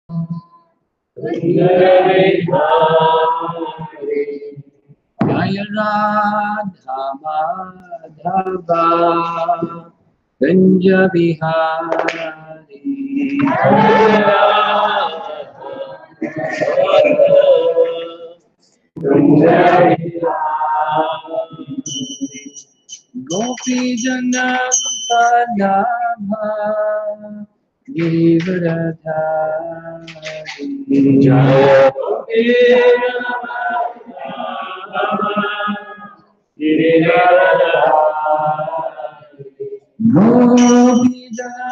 Jaya Radha Madhava Kunja Bihari Gopi Jana Vallabha Giridharadhari Jaya Gopi Gopi Jana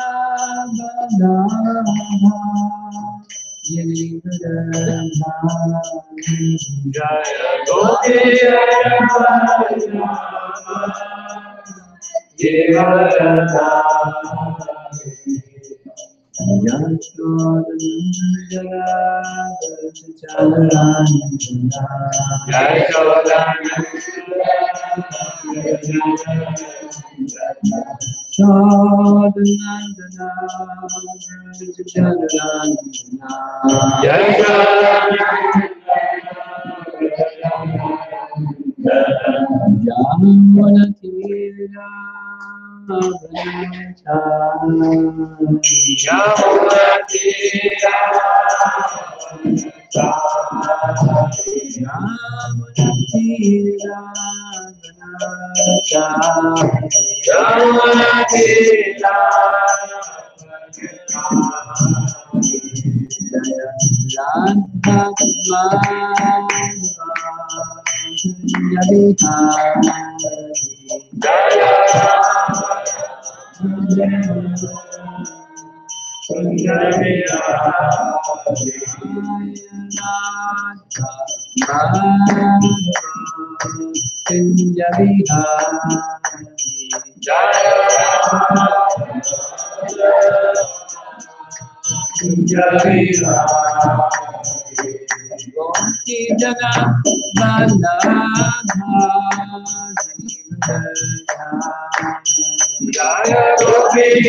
Jaya Gopi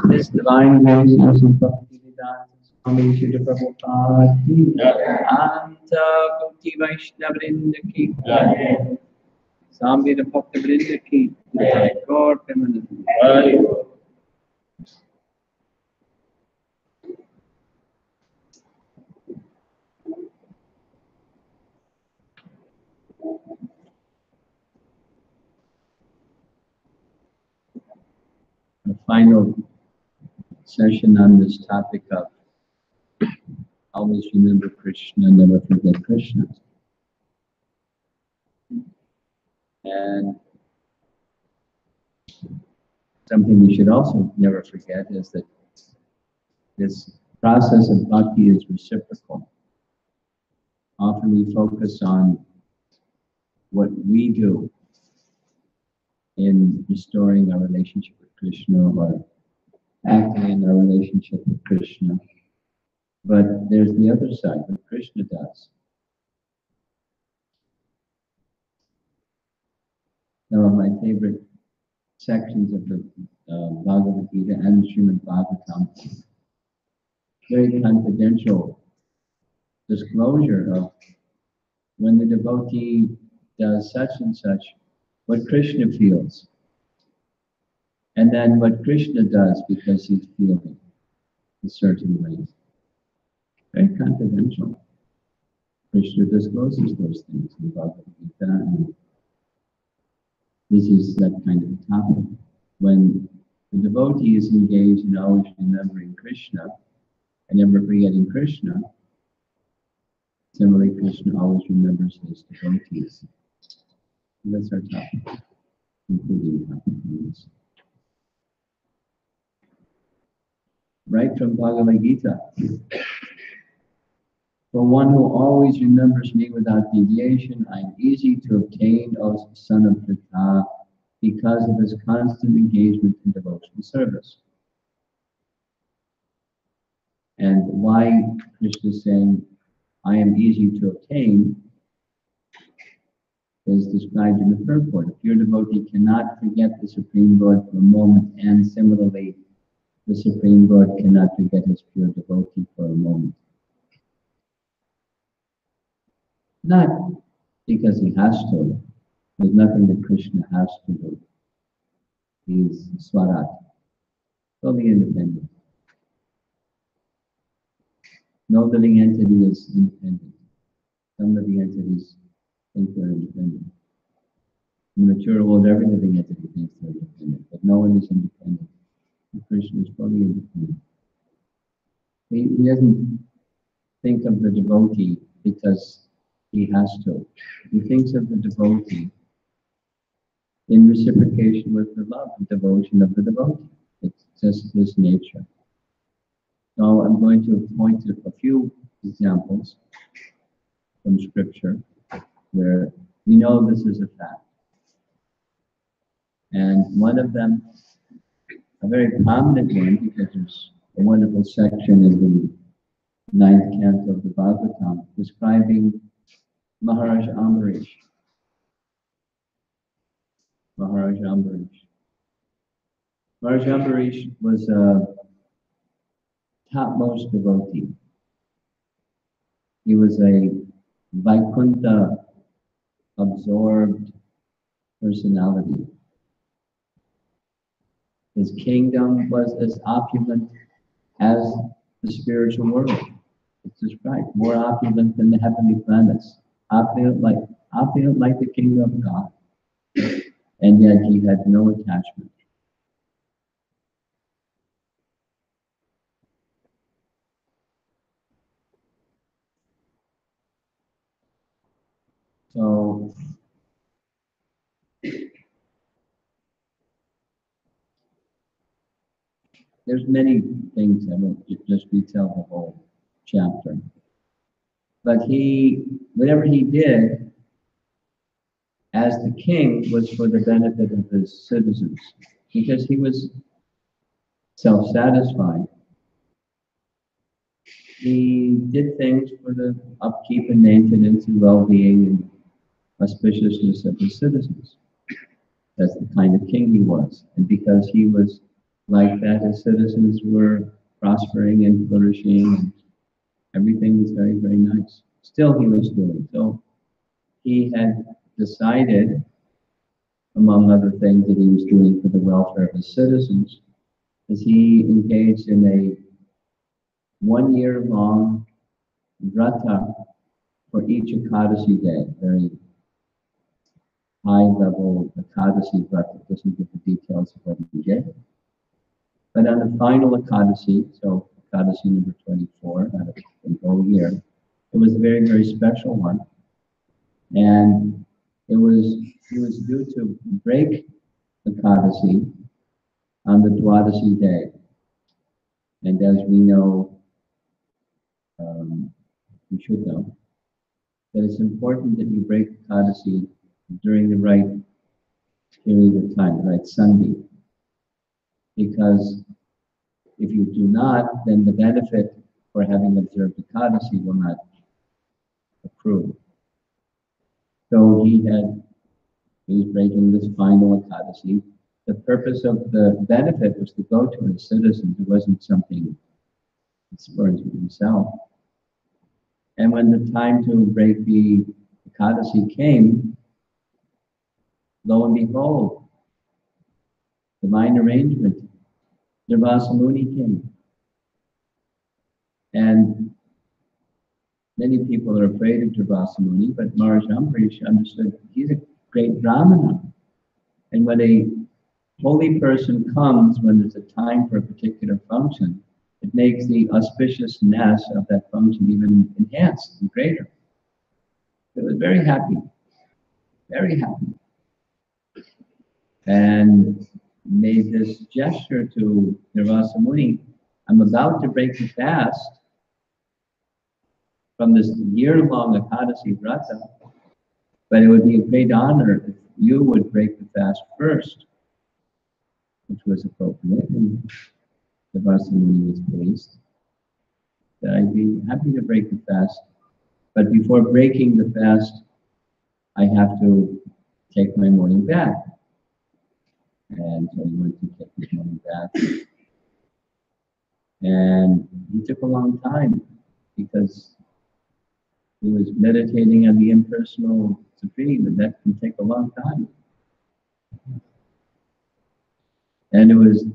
This divine grace of Bhaktivedanta Swami Srila Prabhupada ki Anta Bhakti Vaishnavrinda ki Swami Bhakti Vrinda ki God permanent. The final session on this topic of always remember Krishna, never forget Krishna. And something we should also never forget is that this process of bhakti is reciprocal. often we focus on what we do in restoring our relationship with Krishna or acting in our relationship with Krishna. But there's the other side, what Krishna does. Some of my favorite sections of the Bhagavad Gita and Srimad Bhagavatam, very confidential disclosure of when the devotee does such and such, what Krishna feels. And then what Krishna does because he's feeling a certain way. Very confidential. Krishna discloses those things in Bhagavad Gita, and this is that kind of a topic. When the devotee is engaged in always remembering Krishna and never forgetting Krishna, similarly Krishna always remembers his devotees. And that's our topic, including topic. Right from Bhagavad Gita. For one who always remembers me without deviation, I am easy to obtain, O son of Pritha, because of his constant engagement in devotional service. And why Krishna is saying, I am easy to obtain, is described in the purport. A pure devotee cannot forget the Supreme Lord for a moment, and similarly, the Supreme Lord cannot forget his pure devotee for a moment. Not because he has to. There's nothing that Krishna has to do. He's Swarat, totally independent. No living entity is independent. Some living entities think they're independent. In the mature world, every living entity thinks they're independent, but no one is independent. And Krishna is totally independent. He doesn't think of the devotee because he has to. He thinks of the devotee in reciprocation with the love and devotion of the devotee. It's just his nature. So I'm going to point to a few examples from scripture where we know this is a fact. And one of them, a very prominent one, because there's a wonderful section in the 9th canto of the Bhagavatam describing Maharaj Ambarish. Maharaj Ambarish. Maharaj Ambarish was a topmost devotee. He was a Vaikuntha absorbed personality. His kingdom was as opulent as the spiritual world. It's described more opulent than the heavenly planets, opulent like the kingdom of God, and yet he had no attachment. So there's many things. I won't just retell the whole chapter. But whatever he did as the king was for the benefit of his citizens, because he was self-satisfied. He did things for the upkeep and maintenance and well-being and auspiciousness of his citizens. That's the kind of king he was. And because he was like that, his citizens were prospering and flourishing, and everything was very, very nice. Still he was doing. So he had decided, among other things that he was doing for the welfare of his citizens, is he engaged in a 1 year long vrata for each Ekadasi day, very high level Ekadasi vrata. Doesn't give the details of what he did. But on the final Ekadasi, so Ekadasi number 24 out of the whole year, it was a very, very special one. And he was due to break Ekadasi on the Dwadasi day. And as we know, we should know, that it's important that you break Ekadasi during the right period of time, the right Sunday. Because if you do not, then the benefit for having observed Ekadasi will not accrue. So he was breaking this final Ekadasi. The purpose of the benefit was to go to his citizens. It wasn't something for himself. And when the time to break the Ekadasi came, lo and behold, divine arrangement, Durvasa Muni came. And many people are afraid of Durvasa Muni, but Maharaj Ambarish understood he's a great Brahmana. And when a holy person comes, when there's a time for a particular function, it makes the auspiciousness of that function even enhanced and greater. He was very happy, and made this gesture to Durvasa Muni, I'm about to break the fast from this year-long Ekadasi Vrata, but it would be a great honor if you would break the fast first, which was appropriate, and Durvasa Muni was pleased. That I'd be happy to break the fast, but before breaking the fast, I have to take my morning bath. And so he went to take his morning bath. And he took a long time because he was meditating on the impersonal Supreme, and that can take a long time. And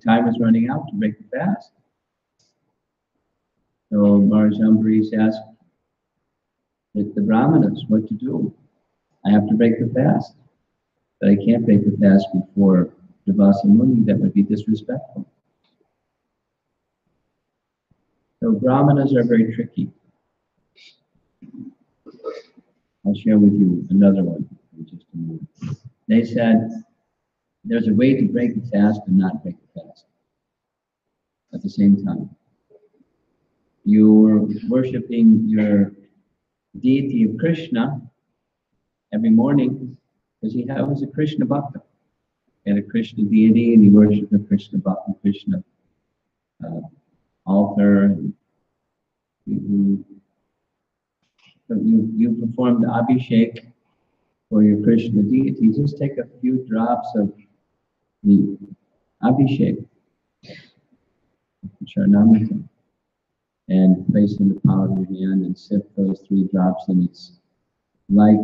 time was running out to break the fast. So Maharaj Ambarish asked the Brahmanas what to do. I have to break the fast, but I can't break the fast before Durvasa Muni. That would be disrespectful. So Brahmanas are very tricky. I'll share with you another one in just a moment. They said, there's a way to break the fast and not break the fast at the same time. You're worshipping your deity of Krishna every morning because he was a Krishna Bhakta. He had a Krishna deity and he worshipped the Krishna Bhakta, Krishna altar. You perform the Abhishek for your Krishna deity. Just take a few drops of the Abhishek, Charnamrita, and place in the palm of your hand and sip those 3 drops, and it's like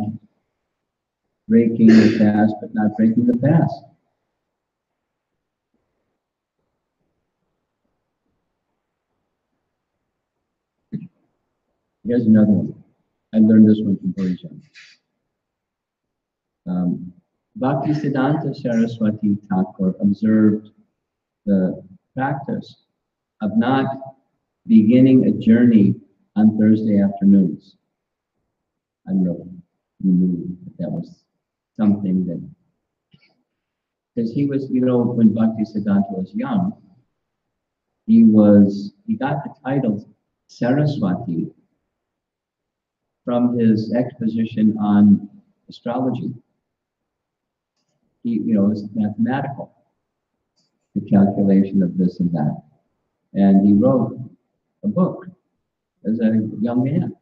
breaking the fast, but not breaking the fast. Here's another one. I learned this one from Purijan. Bhaktisiddhanta Saraswati Thakur observed the practice of not beginning a journey on Thursday afternoons. I don't know if you knew that was something that, because he was, when Bhaktisiddhanta was young, he got the title Saraswati from his exposition on astrology. It was mathematical, the calculation of this and that. And he wrote a book as a young man.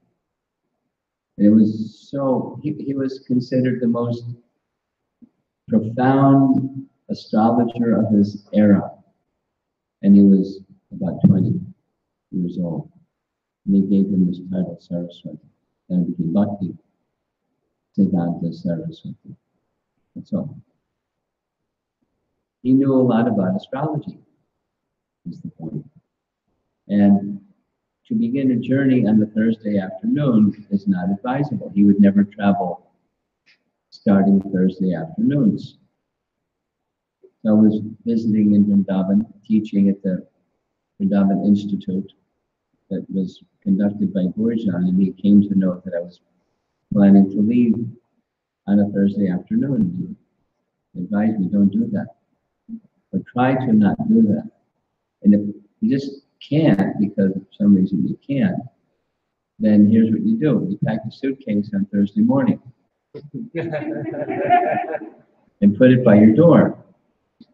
And it was he was considered the most profound astrologer of his era. And he was about 20 years old. And they gave him this title, Saraswati. And it became Bhakti Siddhanta Saraswati. That's all. He knew a lot about astrology, is the point. And to begin a journey on the Thursday afternoon is not advisable. He would never travel starting Thursday afternoons. So I was visiting in Vrindavan, teaching at the Vrindavan Institute that was conducted by Gurjan, and he came to know that I was planning to leave on a Thursday afternoon. He advised me, don't do that. But try to not do that. And if you just can't, because for some reason you can't, then here's what you do. You pack your suitcase on Thursday morning and put it by your door,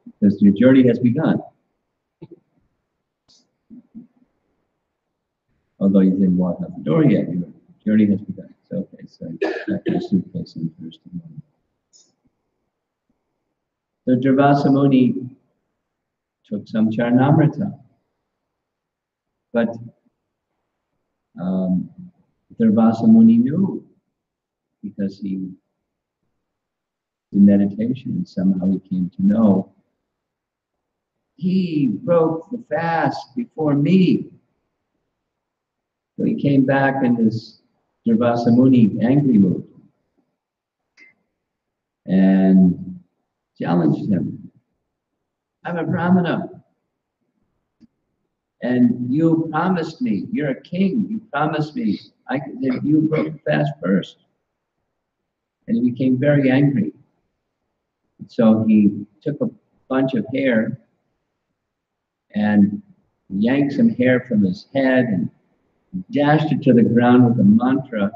because your journey has begun. Although you didn't walk out the door yet, your journey has begun. So, okay, so pack your suitcase on Thursday morning. So Durvasa Muni took some Charnamrita, but Durvasa Muni knew, because he in meditation, and somehow he came to know, he broke the fast before me. So he came back in this Durvasa Muni angry mood and challenged him. I'm a Brahmana, and you promised me, you're a king, you promised me that you broke the fast first. And he became very angry. So he took a bunch of hair and yanked some hair from his head and dashed it to the ground with a mantra,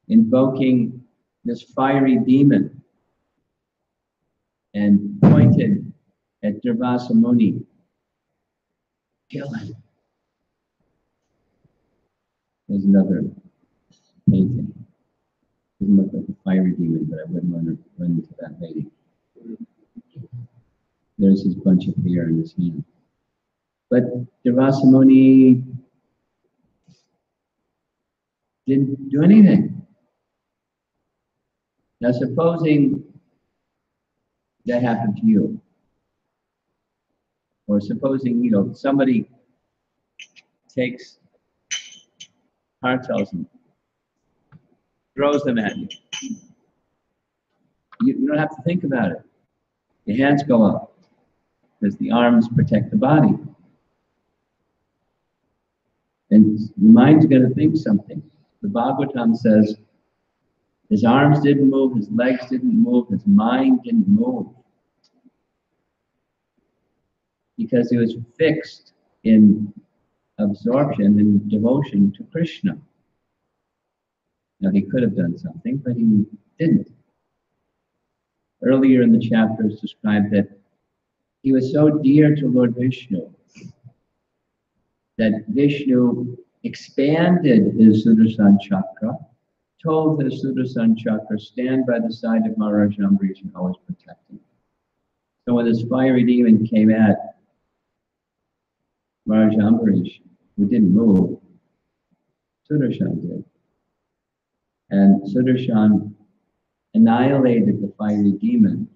invoking this fiery demon, and pointed at Durvasa Muni. Kill him. There's another painting. Doesn't look like a fiery demon, but I wouldn't want to run into that lady. There's his bunch of hair in his hand. But Durvasa Muni didn't do anything. Now, supposing that happened to you, or supposing, somebody takes cartels and throws them at you. You don't have to think about it. Your hands go up, because the arms protect the body. And your mind's going to think something. The Bhagavatam says, his arms didn't move, his legs didn't move, his mind didn't move. Because he was fixed in absorption and devotion to Krishna. Now, he could have done something, but he didn't. Earlier in the chapter, it's described that he was so dear to Lord Vishnu that Vishnu expanded his Sudarshan Chakra, told his Sudarshan Chakra, stand by the side of Maharaj Ambarish and always protect him. So when this fiery demon came at Maharaj Ambarish, who didn't move, Sudarshan did. And Sudarshan annihilated the fiery demon.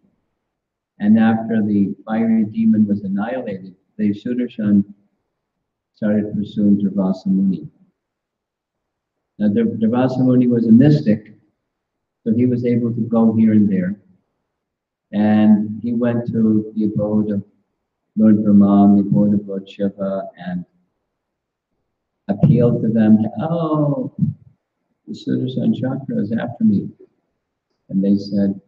And after the fiery demon was annihilated, the Sudarshan started pursuing Durvasa Muni. Now, Durvasa Muni was a mystic, so he was able to go here and there. And he went to the abode of Lord Brahma, the abode of Lord Shiva, and appealed to them, oh, the Sudarshan Chakra is after me. And they said,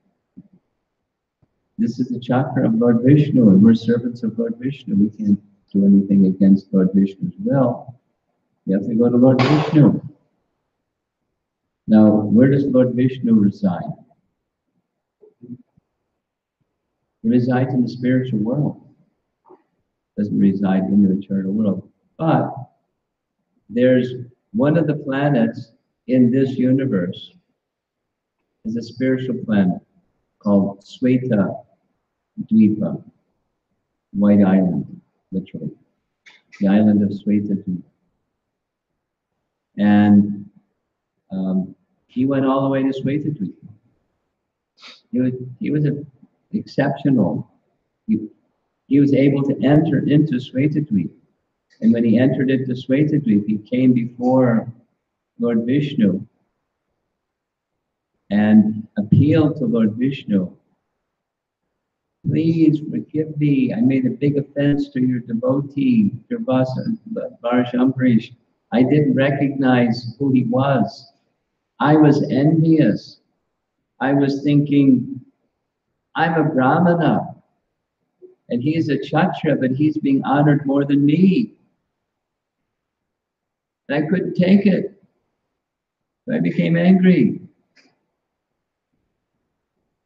this is the chakra of Lord Vishnu, and we're servants of Lord Vishnu. We can't do anything against Lord Vishnu's will. You have to go to Lord Vishnu. Now, where does Lord Vishnu reside? He resides in the spiritual world. Doesn't reside in the eternal world. But there's one of the planets in this universe is a spiritual planet called Sweta Dvipa, White Island, literally. The island of Sweta Dvipa. And he went all the way to Sweta Dvipa. He was exceptional. He was able to enter into Sweta Dvipa. And when he entered into Sweta Dvipa, he came before Lord Vishnu and appealed to Lord Vishnu. Please forgive me. I made a big offense to your devotee, Durvasa, Maharaj Ambarish. I didn't recognize who he was. I was envious. I was thinking, I'm a Brahmana, and he's a Kshatriya, but he's being honored more than me. And I couldn't take it. So I became angry.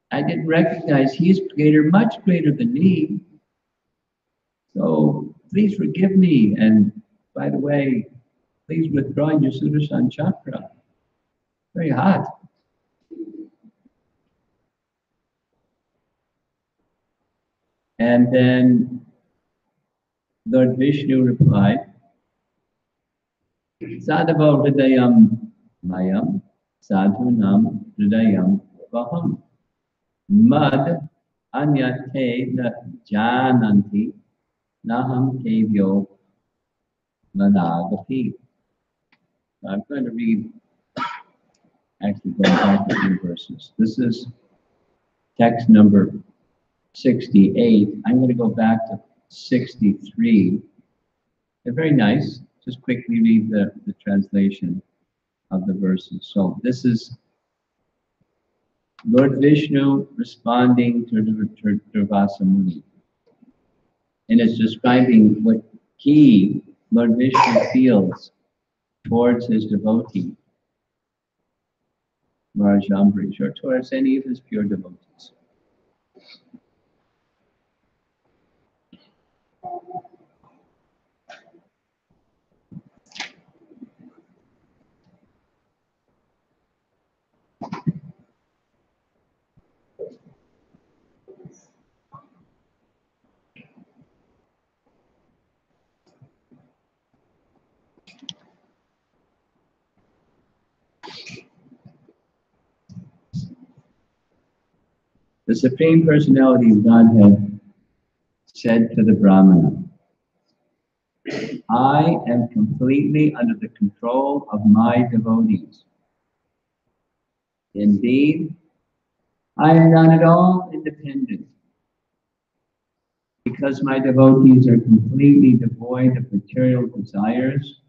I didn't recognize he's greater, much greater than me. So please forgive me. And by the way, please withdraw your Sudarshan chakra. Very hot. And then Lord Vishnu replied, Sadhava hridayam mayam sadhunam hridayam vaham mad anyate na jananti naham kevyo managapi. I'm going to read, actually going back a few verses. This is text number 68. I'm going to go back to 63. They're very nice. Just quickly read the translation of the verses. So this is Lord Vishnu responding to Durvasa Muni. And it's describing what he, Lord Vishnu, feels towards his devotee, Maharaj Ambarish, or towards any of his pure devotees. The Supreme Personality of Godhead said to the Brahmana, I am completely under the control of my devotees. Indeed, I am not at all independent. Because my devotees are completely devoid of material desires,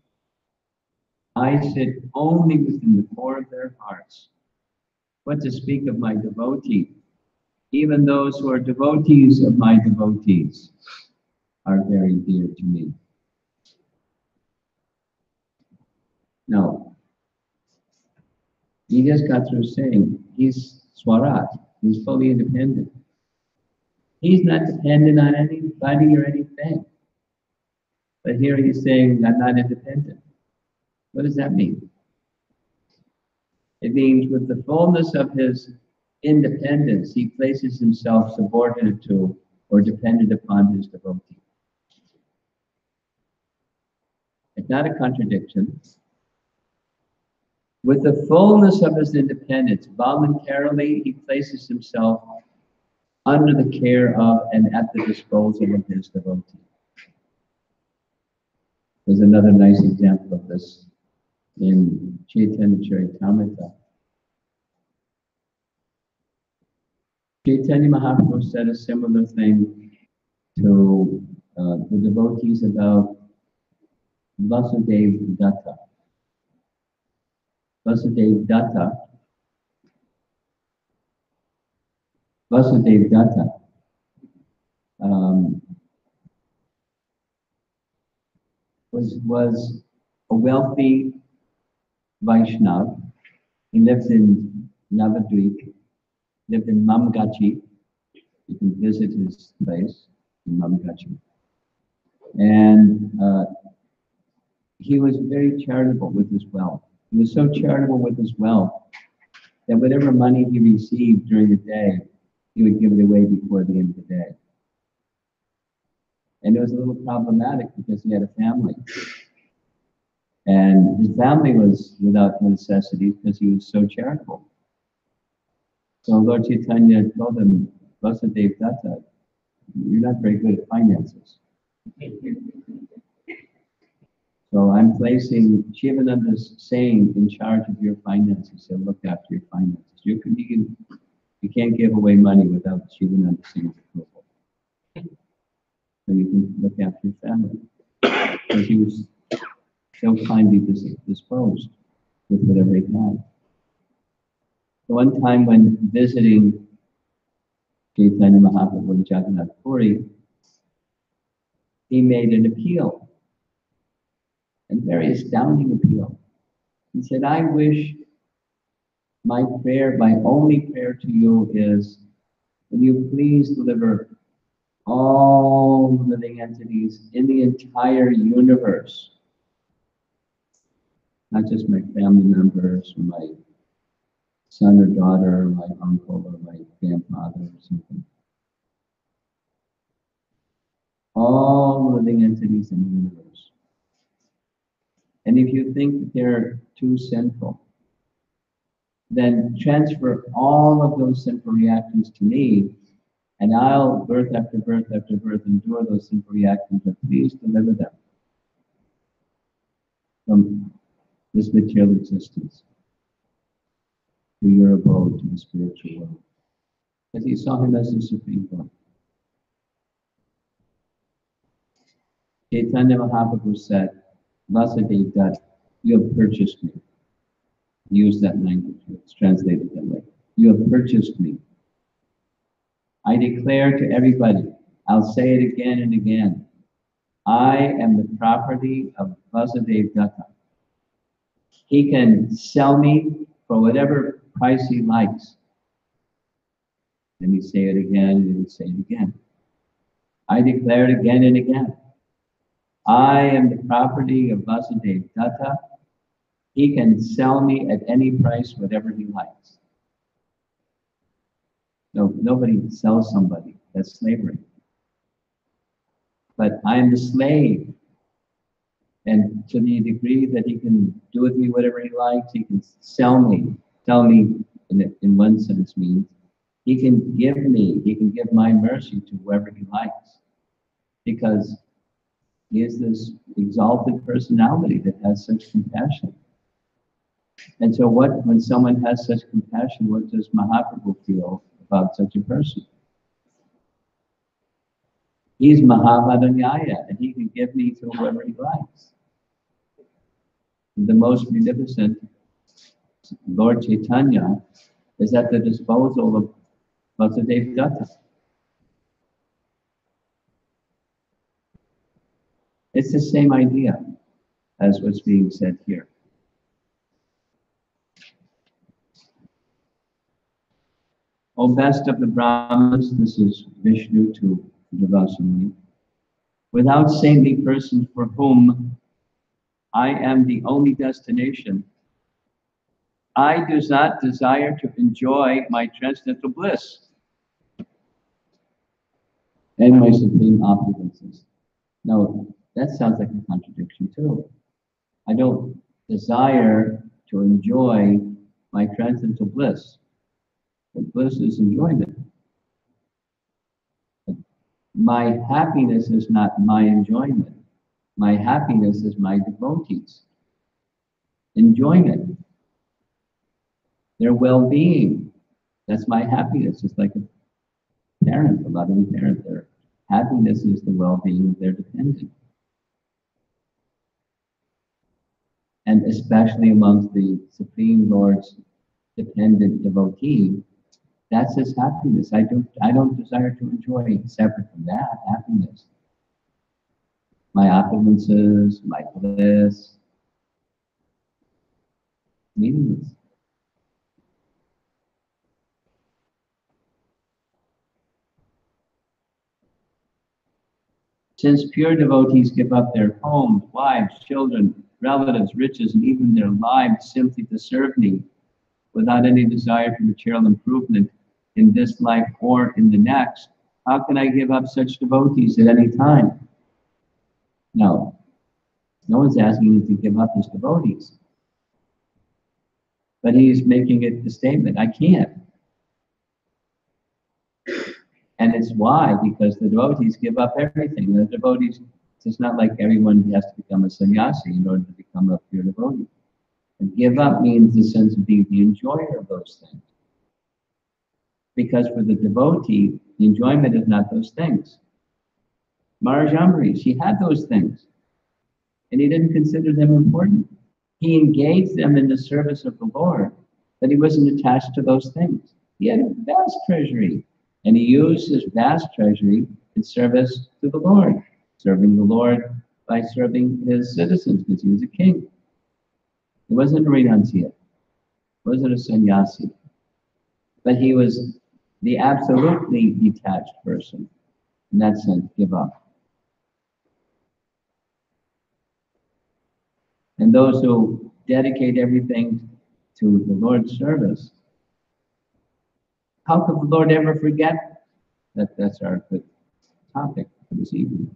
I sit only within the core of their hearts. What to speak of my devotee? Even those who are devotees of my devotees are very dear to me. Now, he just got through saying he's Swarat, he's fully independent. He's not dependent on anybody or anything. But here he's saying, I'm not independent. What does that mean? It means with the fullness of his independence, he places himself subordinate to or dependent upon his devotee. It's not a contradiction. With the fullness of his independence, voluntarily he places himself under the care of and at the disposal of his devotee. There's another nice example of this in Chaitanya Charitamrita. Chaitanya Mahaprabhu said a similar thing to the devotees about Vasudev Datta. Vasudev Datta was a wealthy Vaishnav. He lives in Navadvip, lived in Mamgachi. You can visit his place in Mamgachi. And he was very charitable with his wealth. He was so charitable with his wealth that whatever money he received during the day, he would give it away before the end of the day. And it was a little problematic because he had a family. And his family was without necessities because he was so charitable. So Lord Chaitanya told him, Vasudev Datta, you're not very good at finances. So I'm placing Shivananda's saying in charge of your finances. He'll look after your finances. You can't give away money without Shivananda Singh's approval. So you can look after your family. Because he was so kindly disposed with whatever he had. So one time when visiting Chaitanya Mahaprabhu in Jagannath Puri, he made an appeal and very astounding appeal. He said, I wish my prayer, my only prayer to you is, will you please deliver all living entities in the entire universe, not just my family members, or my son or daughter, or my uncle, or my grandfather, or something. All living entities in the universe. And if you think that they're too sinful, then transfer all of those sinful reactions to me, and I'll, birth after birth after birth, endure those sinful reactions, but please deliver them from this material existence to your abode, to the spiritual world. Because he saw him as the Supreme Lord. Chaitanya Mahaprabhu said, Vasudeva, you have purchased me. He used that language, it's translated that way. You have purchased me. I declare to everybody, I'll say it again and again, I am the property of Vasudeva Datta. He can sell me for whatever price he likes. Let me say it again, and he would say it again. I declare it again and again. I am the property of Vasudeva Datta. He can sell me at any price, whatever he likes. No, nobody sells somebody. That's slavery. But I am the slave. And to the degree that he can do with me whatever he likes, he can sell me. Sell me, in one sense, means he can give my mercy to whoever he likes. Because he is this exalted personality that has such compassion. And so when someone has such compassion, what does Mahaprabhu feel about such a person? He's Mahavadanyaya, and he can give me to whoever he likes. The most magnificent Lord Chaitanya is at the disposal of Vasudeva Datta. It's the same idea as what's being said here. O best of the Brahmanas, this is Vishnu to Durvasa Muni, without saintly persons for whom I am the only destination, I do not desire to enjoy my transcendental bliss and my supreme opulences. Now, that sounds like a contradiction too. I don't desire to enjoy my transcendental bliss. But bliss is enjoyment. My happiness is not my enjoyment. My happiness is my devotees. Enjoyment. Their well-being. That's my happiness. It's like a parent, a loving parent. Their happiness is the well-being of their dependent. And especially amongst the Supreme Lord's dependent devotee, that's his happiness. I don't desire to enjoy separate from that happiness. My opulences, my bliss, meaningless. Since pure devotees give up their homes, wives, children, relatives, riches, and even their lives simply to serve me, without any desire for material improvement in this life or in the next, how can I give up such devotees at any time? No. No one's asking him to give up his devotees. But he's making it the statement, I can't. And it's why, because the devotees give up everything. The devotees, it's not like everyone has to become a sannyasi in order to become a pure devotee. And give up means the sense of being the enjoyer of those things. Because for the devotee, the enjoyment is not those things. Maharaj Ambarish, he had those things, and he didn't consider them important. He engaged them in the service of the Lord, but he wasn't attached to those things. He had a vast treasury, and he used his vast treasury in service to the Lord, serving the Lord by serving his citizens because he was a king. He wasn't a renunciate, he wasn't a sannyasi, but he was the absolutely detached person. In that sense, give up. And those who dedicate everything to the Lord's service, how could the Lord ever forget that? That's our good topic for this evening.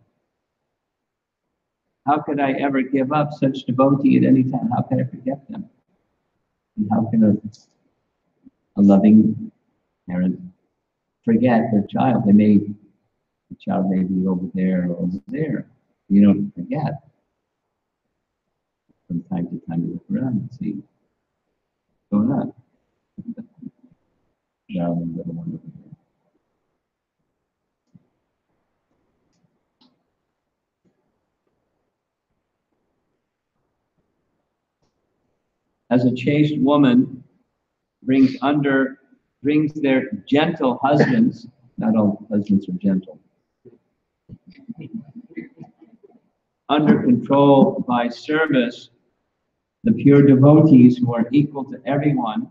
How could I ever give up such devotee at any time? How could I forget them? And how can a loving parent forget their child? The child may be over there or over there. You don't forget. From time to time you look around and see what's going on. Darling little one over there. As a chaste woman brings their gentle husbands, not all husbands are gentle, under control by service, the pure devotees who are equal to everyone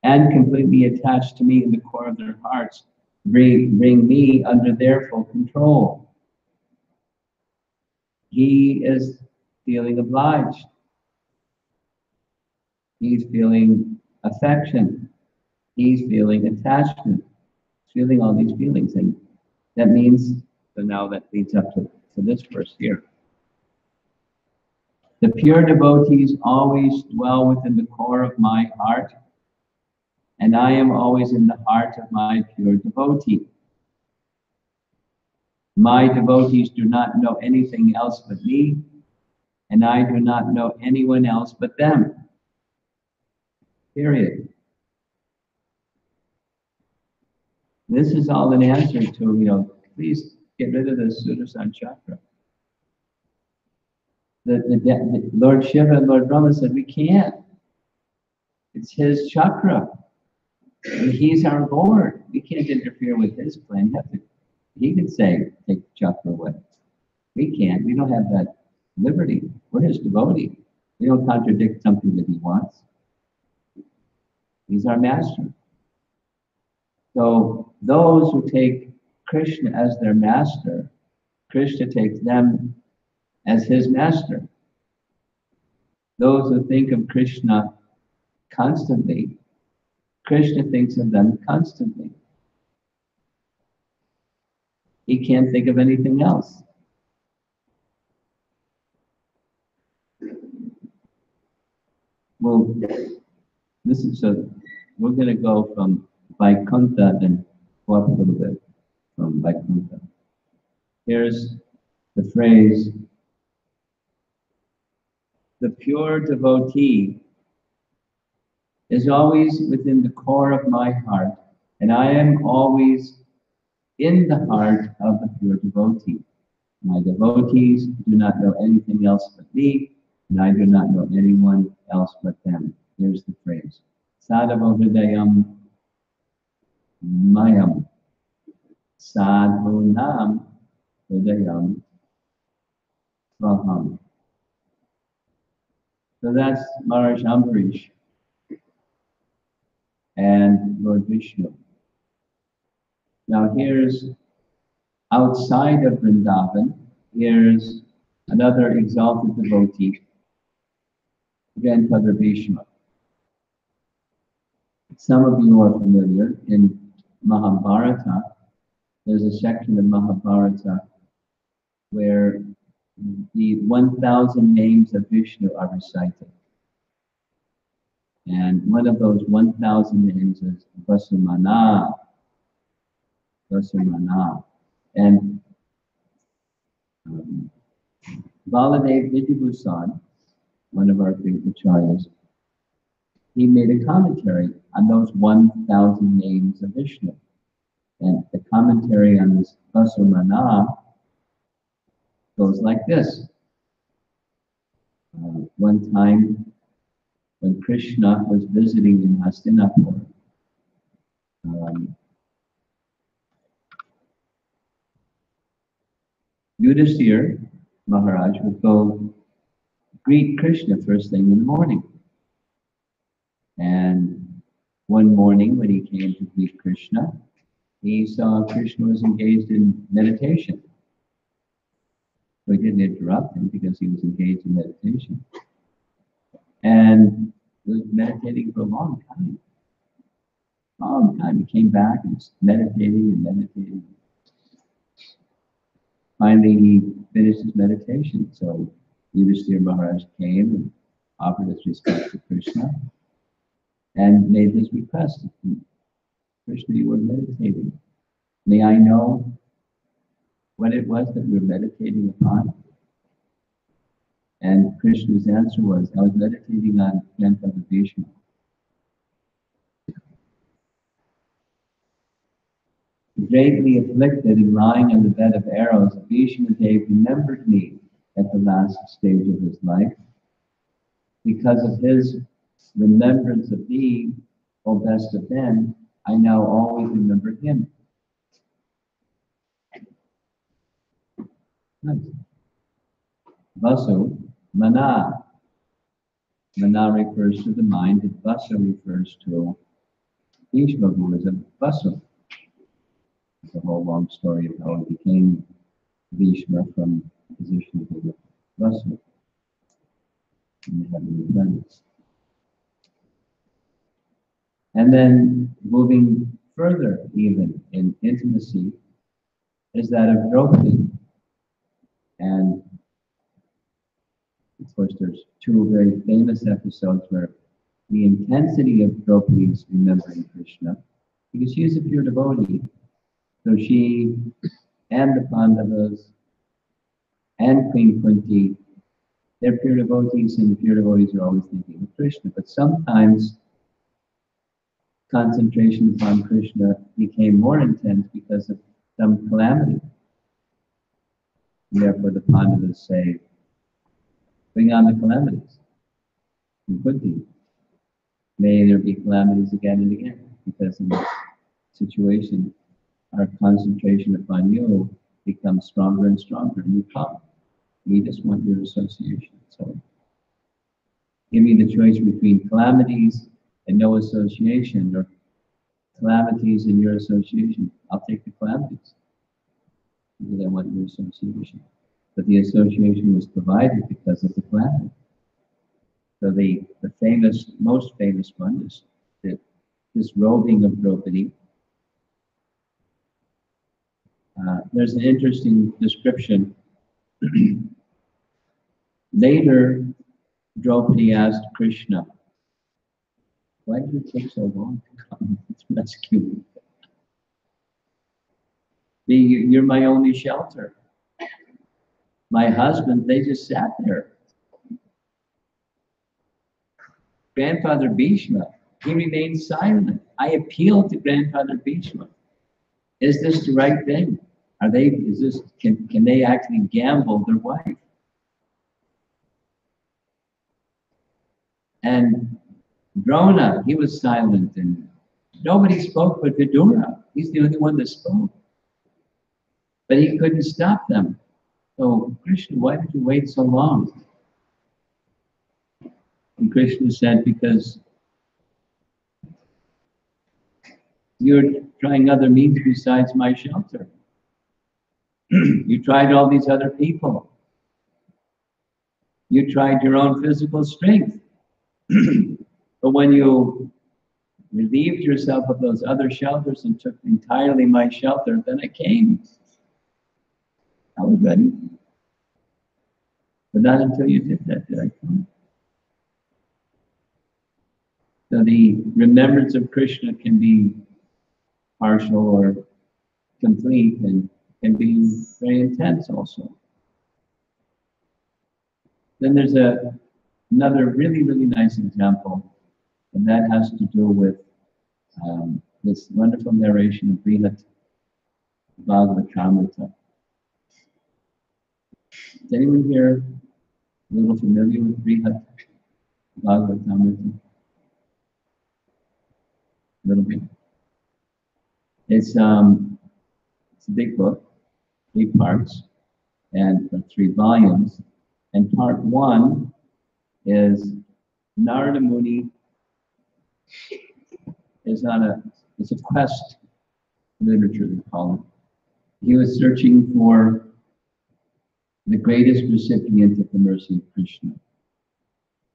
and completely attached to me in the core of their hearts, bring me under their full control. He is feeling obliged. He's feeling affection. He's feeling attachment. He's feeling all these feelings. And that means, so now that leads up to this verse here. The pure devotees always dwell within the core of my heart, and I am always in the heart of my pure devotee. My devotees do not know anything else but me, and I do not know anyone else but them. Period. This is all an answer to, please get rid of the Sudarshan chakra. The Lord Shiva and Lord Brahma said, we can't. It's his chakra. And he's our Lord. We can't interfere with his plan. He can say, take the chakra away. We can't. We don't have that liberty. We're his devotee. We don't contradict something that he wants. He's our master. So those who take Krishna as their master, Krishna takes them as his master. Those who think of Krishna constantly, Krishna thinks of them constantly. He can't think of anything else. Well, we're going to go from Vaikuntha and go up a little bit from Vaikuntha. Here's the phrase, the pure devotee is always within the core of my heart, and I am always in the heart of the pure devotee. My devotees do not know anything else but me, and I do not know anyone else but them. Here's the phrase. Sadhava hridayam mayam. Sadhunam hridayam svaham. So that's Maharaj Ambarish and Lord Vishnu. Now here's, outside of Vrindavan, here's another exalted devotee, Grandfather Bhishma. Some of you are familiar, in Mahabharata, there's a section of Mahabharata where the 1,000 names of Vishnu are recited. And one of those 1,000 names is Vasumana. Vasumana. And Baladev Vidyabhusan, one of our great acharyas, he made a commentary on those 1,000 names of Vishnu. And the commentary on this Vasumana goes like this. One time, when Krishna was visiting in Hastinapur, Yudhisthira Maharaj would go greet Krishna first thing in the morning. And one morning when he came to greet Krishna, he saw Krishna was engaged in meditation. So he didn't interrupt him because he was engaged in meditation. And was meditating for a long time. Long time. He came back and was meditating and meditating. Finally, he finished his meditation. So Yudhishthira Maharaj came and offered his respect to Krishna and made his request. Krishna, you were meditating. May I know what it was that you were meditating upon? And Krishna's answer was, I was meditating on Grandfather Bhishma. Greatly afflicted and lying on the bed of arrows, Bhishma Dev remembered me at the last stage of his life. Because of his remembrance of thee, O best of men, I now always remember him. Nice. Vasu, Mana. Mana refers to the mind, and Vasu refers to Bhishma, who was a Vasu. It's a whole long story of how he became Bhishma from the position of the Vasu in the heavenly planets. And then moving further, even in intimacy, is that of Draupadi. And of course, there's two very famous episodes where the intensity of Draupadi's remembering Krishna, because she is a pure devotee. So she and the Pandavas and Queen Kunti, they're pure devotees, and the pure devotees are always thinking of Krishna. But sometimes concentration upon Krishna became more intense because of some calamity. And therefore the Pandavas say, bring on the calamities. And Kunti, may there be calamities again and again, because in this situation, our concentration upon you becomes stronger and stronger, and you come. We just want your association. So give me the choice between calamities and no association, or calamities and your association. I'll take the calamities because I want your association. But the association was provided because of the calamity. So the famous, most famous one is this roving of Draupadi. There's an interesting description. Later, Draupadi asked Krishna, why did it take so long to come to rescue me? You're my only shelter. My husband, they just sat there. Grandfather Bhishma, he remained silent. I appealed to Grandfather Bhishma. Is this the right thing? Can they actually gamble their wife? And Drona, he was silent, and nobody spoke but Vidura. He's the only one that spoke. But he couldn't stop them. So, Krishna, why did you wait so long? And Krishna said, because you're trying other means besides my shelter. You tried all these other people. You tried your own physical strength. But when you relieved yourself of those other shelters and took entirely my shelter, then I came. I was ready. But not until you did that did I come. So the remembrance of Krishna can be partial or complete, and can be very intense also. Then there's another really, really nice example, and that has to do with this wonderful narration of Brihat Bhagavatamrita. Is anyone here a little familiar with Brihat Bhagavatamrita? A little bit. It's a big book, 8 parts, and for 3 volumes. And part 1 is Narada Muni is on it's a quest literature, we call it. He was searching for the greatest recipient of the mercy of Krishna.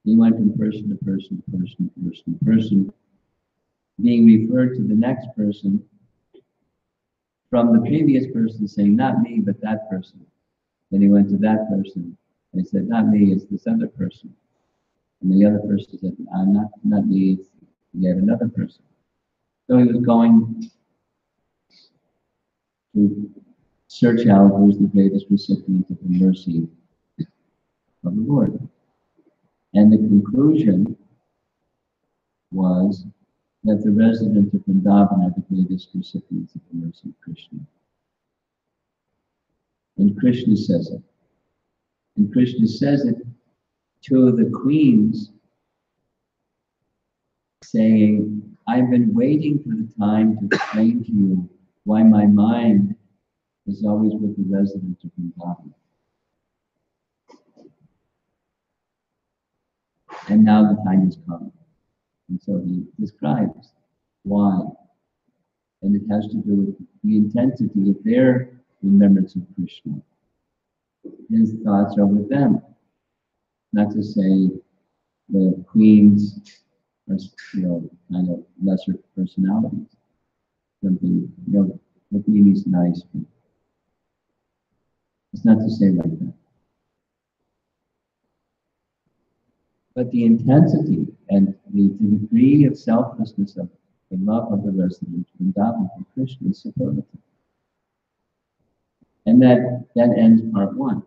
He went from person to person, person to person to person, being referred to the next person from the previous person saying, not me, but that person. Then he went to that person, and he said, not me, it's this other person. And the other person said, not me, it's yet another person. So he was going to search out who's the greatest recipient of the mercy of the Lord. And the conclusion was that the residents of Vrindavan are the greatest recipients of the mercy of Krishna. And Krishna says it. And Krishna says it to the queens, saying, I've been waiting for the time to explain to you why my mind is always with the residents of Vrindavan. And now the time has come. And so he describes why. And it has to do with the intensity of their remembrance of Krishna. His thoughts are with them. Not to say the queens are, kind of lesser personalities. Something, the queen is nice, but it's not to say like that. But the intensity and the degree of selflessness of the love of the resident Vrindavan for Krishna is superlative. And that ends part 1.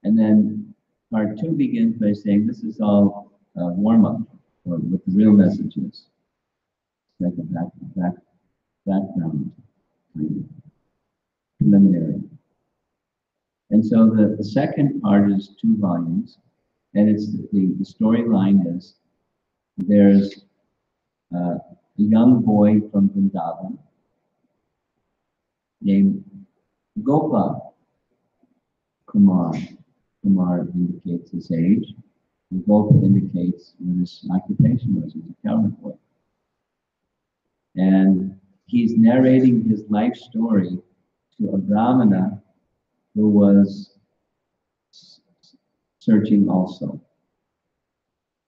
And then part 2 begins by saying this is all warm-up, or what the real message is. It's like a background, kind of preliminary. And so the second part is 2 volumes, and it's the storyline is there's a young boy from Vrindavan named Gopa Kumar. Kumar indicates his age, and Gopa indicates what his occupation was. He's a cowherd boy. And he's narrating his life story to a Brahmana who was searching also.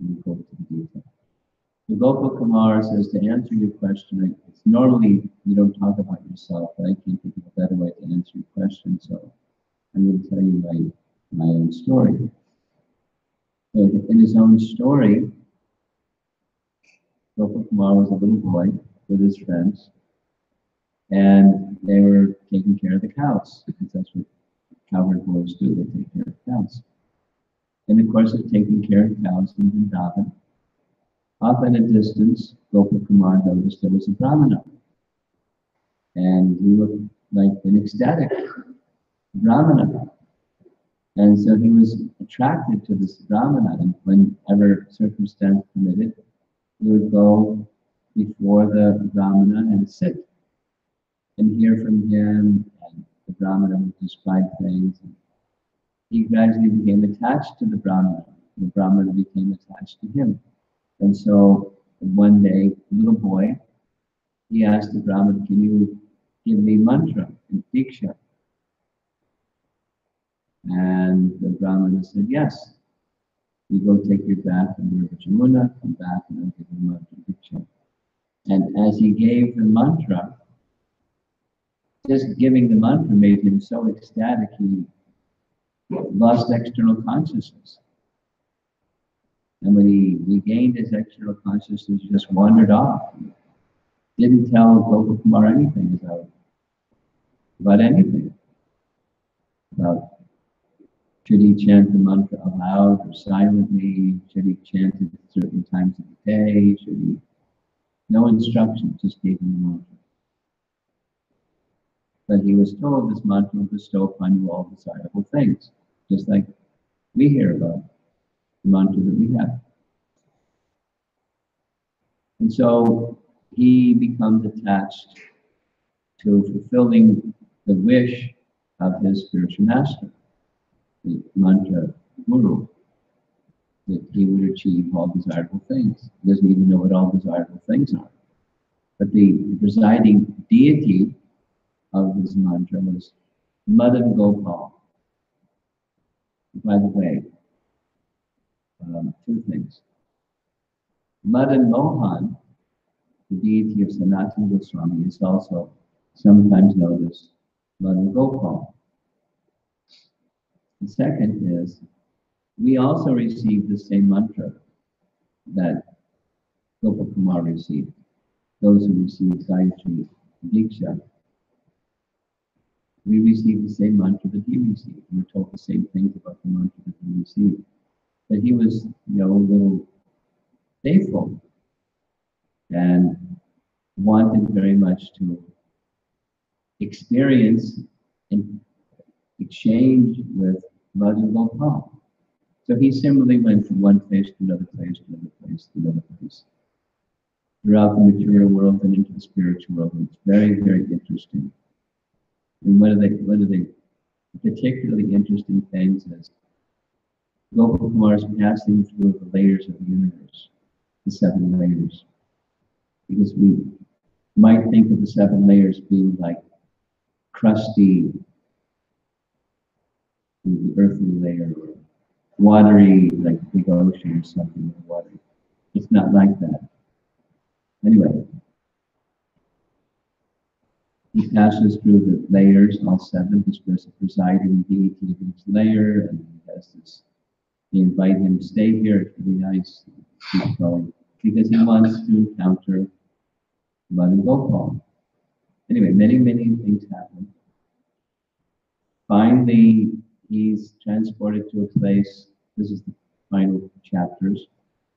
We'll go to the detail. So Gopa Kumar says, to answer your question, it's normally you don't talk about yourself, but I can't think of a better way to answer your question, so I'm going to tell you my own story. So in his own story, Gopa Kumar was a little boy with his friends, and they were taking care of the cows, because that's what cowherd boys do, they take care of cows. In the course of taking care of cows in Vrindavan, off in a distance, Gopa Kumar noticed there was a Brahmana. And he looked like an ecstatic Brahmana. And so he was attracted to this Brahmana, and whenever circumstance permitted, he would go before the Brahmana and sit and hear from him, and the Brahmana would describe things. And he gradually became attached to the Brahmana. The Brahmana became attached to him. And so one day, a little boy, he asked the Brahmana, can you give me mantra and diksha? And the Brahmana said, yes. You go take your bath in the river Jamuna, come back, and I'll give you mantra and diksha. And as he gave the mantra, just giving the mantra made him so ecstatic, he lost external consciousness. And when he regained his external consciousness, he just wandered off. Didn't tell Gopa Kumar anything about anything. About should he chant the mantra aloud or silently? Should he chant it at certain times of the day? Should he? No instruction, just gave him the mantra. But he was told this mantra will bestow upon you all desirable things, just like we hear about the mantra that we have. And so he becomes attached to fulfilling the wish of his spiritual master, the mantra guru, that he would achieve all desirable things. He doesn't even know what all desirable things are. But the presiding deity of his mantra was Madan Gopal. By the way, two things. Madan Mohan, the deity of Sanatana Goswami, is also sometimes known as Madan Gopal. The second is, we also received the same mantra that Gopakumar received. Those who received Gayatri Diksha, we received the same mantra that he received. We were told the same things about the mantra that he received. But he was, a little faithful and wanted very much to experience and exchange with Madan Gopal. So he similarly went from one place to another place, to another place, to another place, throughout the material world and into the spiritual world. And it's very, very interesting. And one of the particularly interesting things is Gopakumar is passing through the layers of the universe, the 7 layers. Because we might think of the 7 layers being like crusty, the earthly layer, or watery, like big ocean or something with water. It's not like that. Anyway, he passes through the layers, all 7. He's supposed to preside in deity of each layer, and he has this. They invite him to stay here. It's really nice. Keep going because he wants to encounter Madan Gopal. Anyway, many, many things happen. Finally, he's transported to a place. This is the final chapters.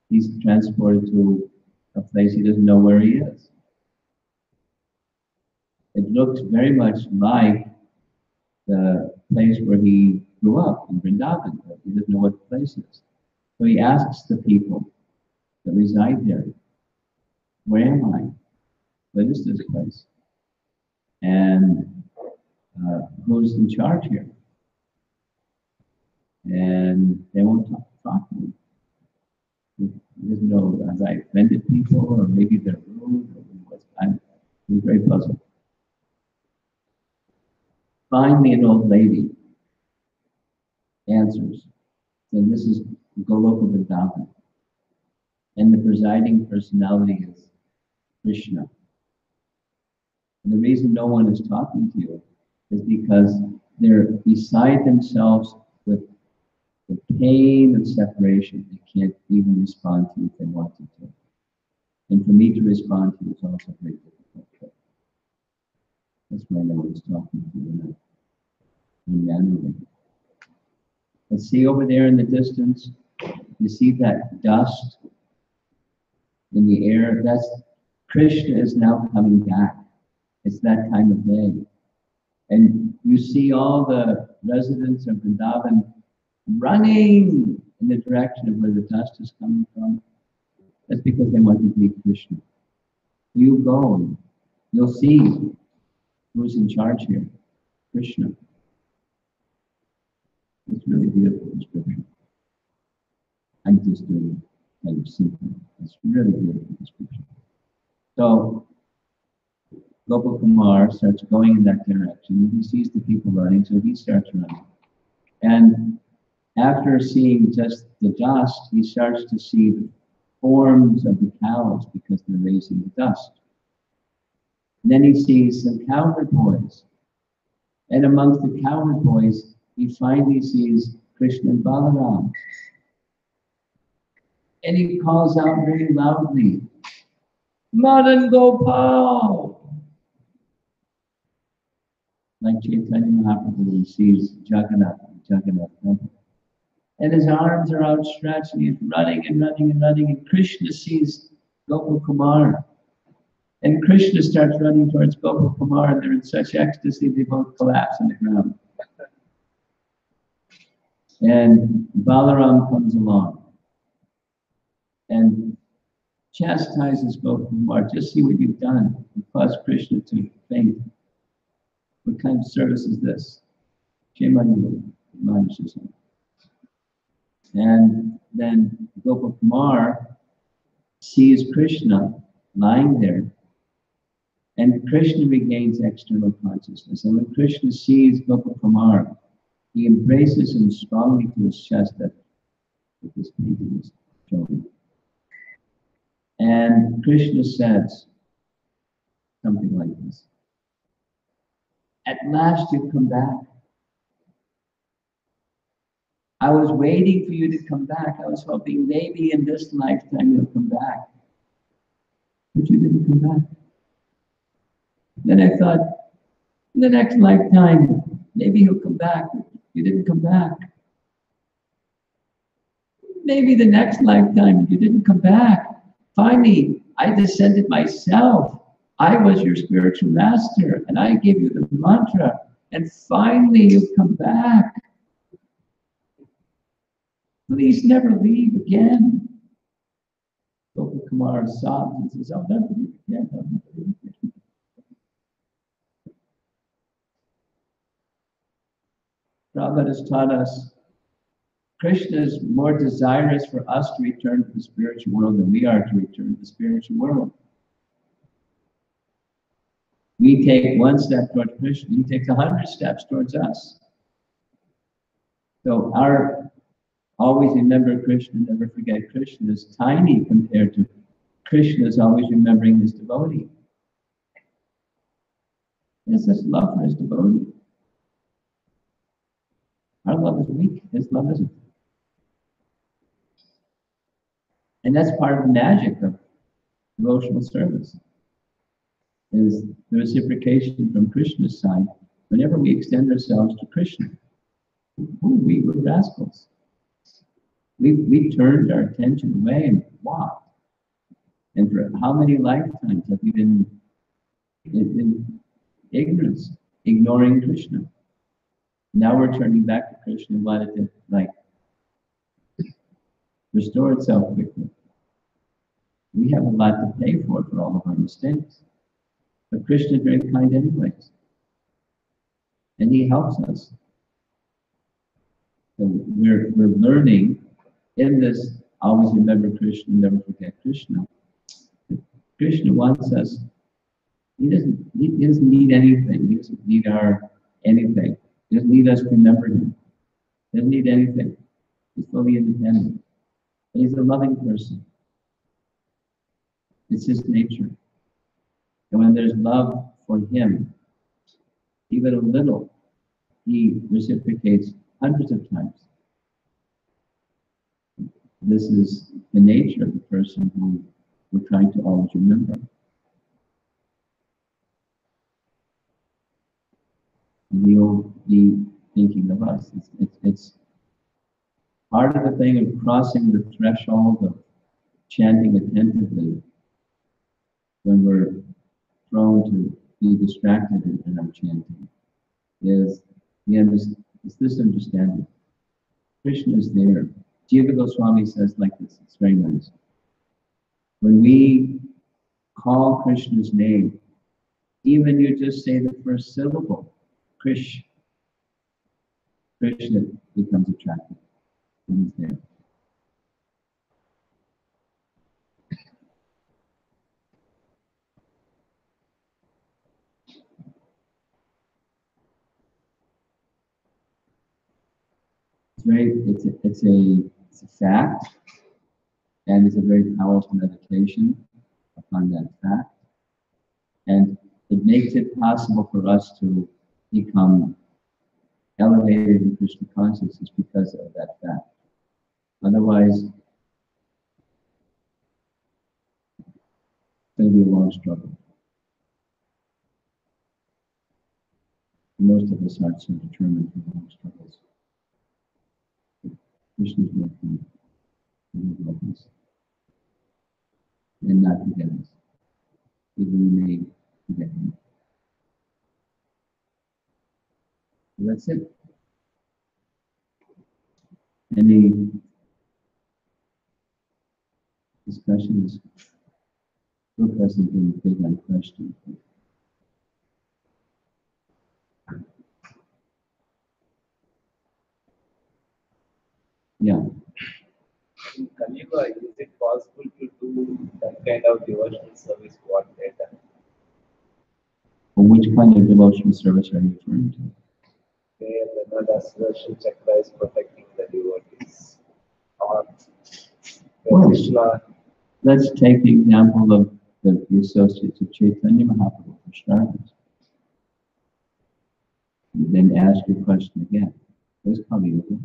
He's transported to a place he doesn't know where he is. It looks very much like the place where he grew up in Vrindavan, but he doesn't know what the place is. So he asks the people that reside there, where am I? What is this place? And who's in charge here? And they won't talk to him. He doesn't know, have I offended people, or maybe they're rude, or what's that? He's very puzzled. Finally, an old lady answers, and this is Goloka Vrindavan. And the presiding personality is Krishna. And the reason no one is talking to you is because they're beside themselves with the pain of separation. They can't even respond to you if they wanted to. And for me to respond to you is also very difficult. That's why no one's talking to you manually. But see over there in the distance, you see that dust in the air? That's Krishna is now coming back. It's that time of day. And you see all the residents of Vrindavan running in the direction of where the dust is coming from. That's because they want to meet Krishna. You go and you'll see who's in charge here. Krishna. It's really beautiful description. I'm just doing it kind of simple. It's really beautiful description. So Gopakumar starts going in that direction. He sees the people running, so he starts running. And after seeing just the dust, he starts to see the forms of the cows because they're raising the dust. And then he sees some cowherd boys. And amongst the cowherd boys, he finally sees Krishna and Balaram. And he calls out very loudly, Madan Gopal! Like Chaitanya Mahaprabhu, when he sees Jagannath temple. And his arms are outstretched, and he's running and running and running, and Krishna sees Gopakumar. And Krishna starts running towards Gopakumar, and they're in such ecstasy, they both collapse on the ground. And Balaram comes along and chastises Gopakumar, just see what you've done. You caused Krishna to faint. What kind of service is this? Shemanu admonishes him. And then Gopakumar sees Krishna lying there, and Krishna regains external consciousness. And when Krishna sees Gopakumar, he embraces him strongly to his chest, that this painting is showing. And Krishna says something like this: "At last you've come back. I was waiting for you to come back. I was hoping maybe in this lifetime you'll come back. But you didn't come back. Then I thought, in the next lifetime, maybe he'll come back. You didn't come back. Maybe the next lifetime, you didn't come back. Finally, I descended myself. I was your spiritual master, and I gave you the mantra. And finally, you've come back. Please never leave again." Gopakumar sobs and says, "I'll never leave again. I'll never leave again." Prabhupada has taught us Krishna is more desirous for us to return to the spiritual world than we are to return to the spiritual world. We take one step towards Krishna, he takes 100 steps towards us. So our always remember Krishna, never forget Krishna is tiny compared to Krishna's always remembering his devotee. He has such love for his devotee. Our love is weak, his love isn't. And that's part of the magic of devotional service, is the reciprocation from Krishna's side. Whenever we extend ourselves to Krishna, we were rascals. We turned our attention away and walked. And for how many lifetimes have we been in ignorance, ignoring Krishna? Now we're turning back to Krishna and wanted to restore itself quickly. We have a lot to pay for all of our mistakes. But Krishna is very kind anyways. And he helps us. So we're learning in this, always remember Krishna, never forget Krishna. Krishna wants us, he doesn't need anything. He doesn't need our anything. He doesn't need us to remember him. He doesn't need anything. He's fully independent. But he's a loving person. It's his nature. And when there's love for him, even a little, he reciprocates hundreds of times. This is the nature of the person who we're trying to always remember. And he'll be thinking of us. It's part of the thing of crossing the threshold of chanting attentively when we're prone to be distracted in our chanting is this understanding. Krishna is there. Jiva Goswami says like this, it's very nice. When we call Krishna's name, even you just say the first syllable, Krishna becomes attractive. And he's there. It's a fact, and it's a very powerful meditation upon that fact. And it makes it possible for us to become elevated in Krishna consciousness because of that fact. Otherwise, it's going to be a long struggle. Most of us aren't so determined for long struggles. Krishna's working in the darkness and not forget us. Even we may forget him. So that's it. Any discussions? Brooke hasn't been big on questions. Yeah. In Kali Yuga, is it possible to do that kind of devotional service what they done? Well, which kind of devotional service are you referring to? Where the Narada Chakra is protecting the devotees. Or Well, where Krishna, let's take the example of the associates of Chaitanya Mahaprabhu for starters. Then ask your question again. Was Kali Yuga?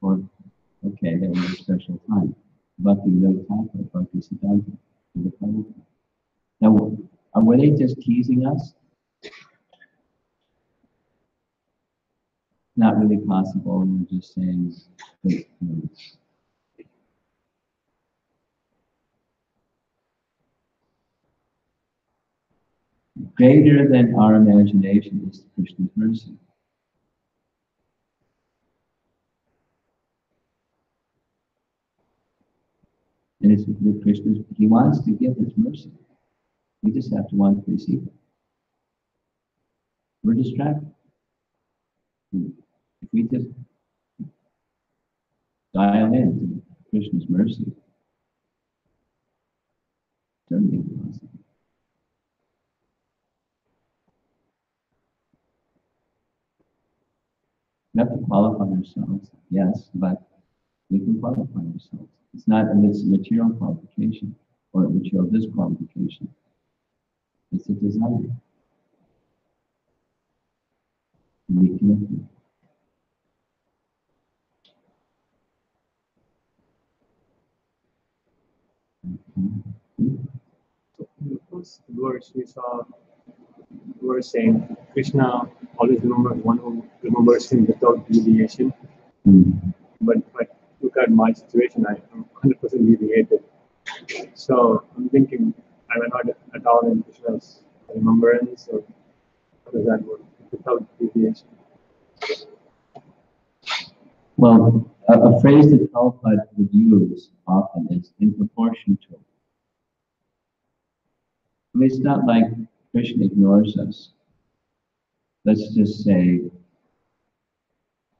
Or, okay, that was a special time. Bhakti Yogata, Bhakti Siddhanta, the Kali Yuga. Now, were they just teasing us? Not really possible. We're just saying that, greater than our imagination is Krishna's mercy. And it's with Krishna's, he wants to give his mercy. We just have to want to receive it. We're distracted. If we just dial in to Krishna's mercy, certainly possible. We have to qualify ourselves, yes, but we can qualify ourselves. It's not a material qualification or a material disqualification. It's a desire to be connected. So in the first verse, we saw verse saying Krishna always remembers one who remembers him without deviation. But look at my situation, I am 100% deviated. So I'm thinking, am I not at all in Krishna's remembrance, or how does that work without deviation? Well, a phrase that Prabhupada would use often is in proportion to. I mean, it's not like Krishna ignores us. Let's just say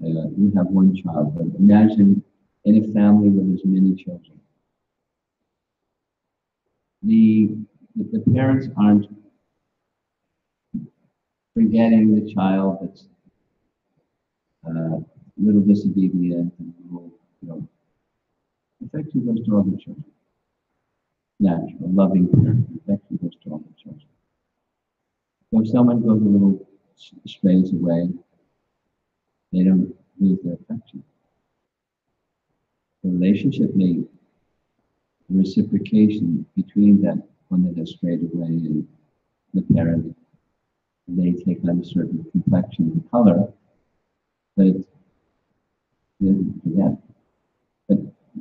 you have one child, but imagine in a family where there's many children. The parents aren't forgetting the child that's a little disobedient and a little, affection goes to all the children. Natural, loving parent, affection goes to all the children. So if someone goes a little strays away, they don't lose their affection. The relationship may, the reciprocation between them when they get strayed away and the parent, they take on a certain complexion and color, but it's, yeah. But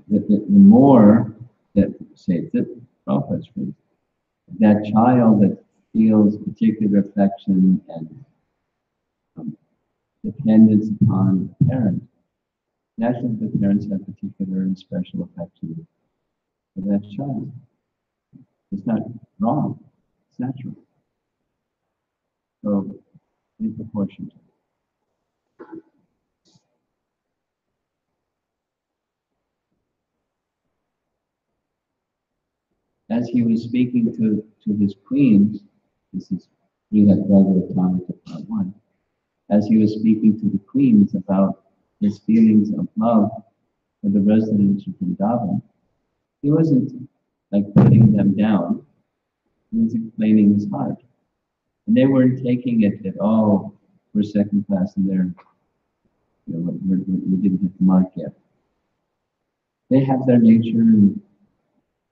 the more that, say, Prabhupada's phrase, that child that feels particular affection and dependence upon the parent, naturally the parents have particular and special affection for that child. It's not wrong, it's natural. So, in proportion to. As he was speaking to his queens, this is Brihad Bhagavatamrita Part 1, as he was speaking to the queens about his feelings of love for the residents of Vrindavan, he wasn't like putting them down, he was explaining his heart. And they weren't taking it that, oh, we're second class and they're, we didn't hit the mark yet. They have their nature and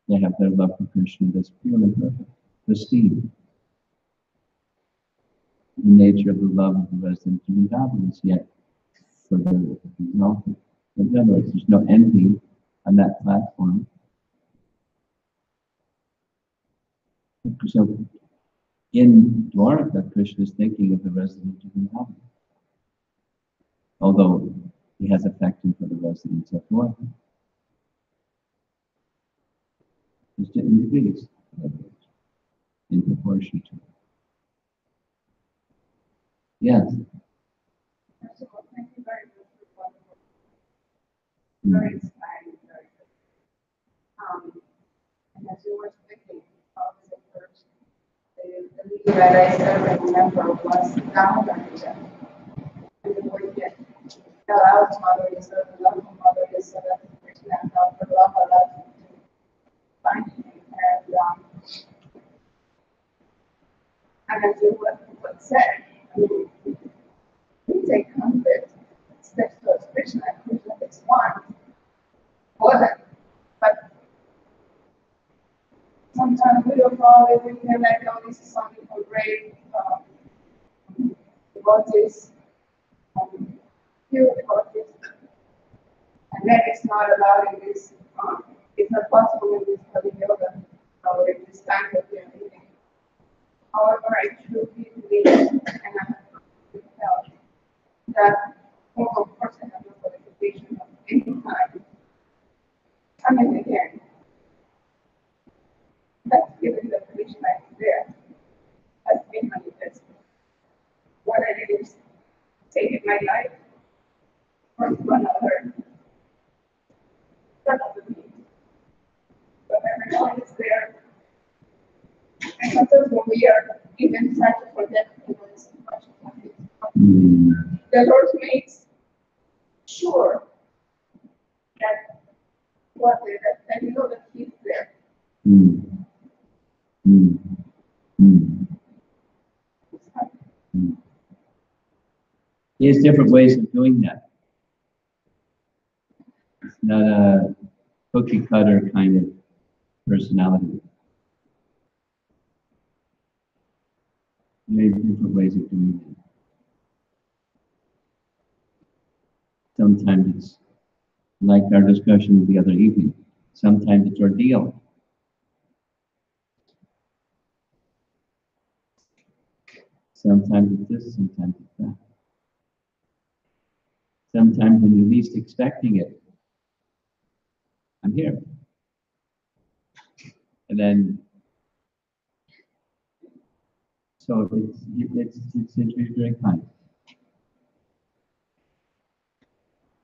they have their love for Krishna that's pure and perfect, pristine. The nature of the love of the residents of Vrindavan is yet further exalted. In other words, there's no envy on that platform. So in Dwaraka, Krishna is thinking of the residents of Vrindavan, although he has affection for the residents of Dwaraka. There's different degrees in proportion to. Yes. very inspiring, very good. And as you were speaking, obviously first, the leader that I served remember was Ramanuja. And the word that fell out, Mother is the love of Mother is the Krishna, love for love, I love to find him. And as you what said, I mean, we take comfort, steps towards Krishna, Krishna is one, for them. But sometimes we don't always we feel like, oh, this is something for great devotees, few devotees, and then it's not allowed in this, it's not possible in this Kali Yoga, or in this time that we are living. However, I truly believe, and I have felt, that all of course I have no qualification of any kind. I mean, again, that's given the Krishna is there, has been manifested. What I did is take in my life from another means. But everyone is there. And sometimes when we are even trying to forget, it's much the Lord makes sure that that you know that He's there. He has different ways of doing that. It's not a cookie cutter kind of personality. He has different ways of doing that. Sometimes it's like our discussion the other evening. Sometimes it's ordeal. Sometimes it's this, sometimes it's that. Sometimes when you're least expecting it, I'm here. And then, so it's very kind.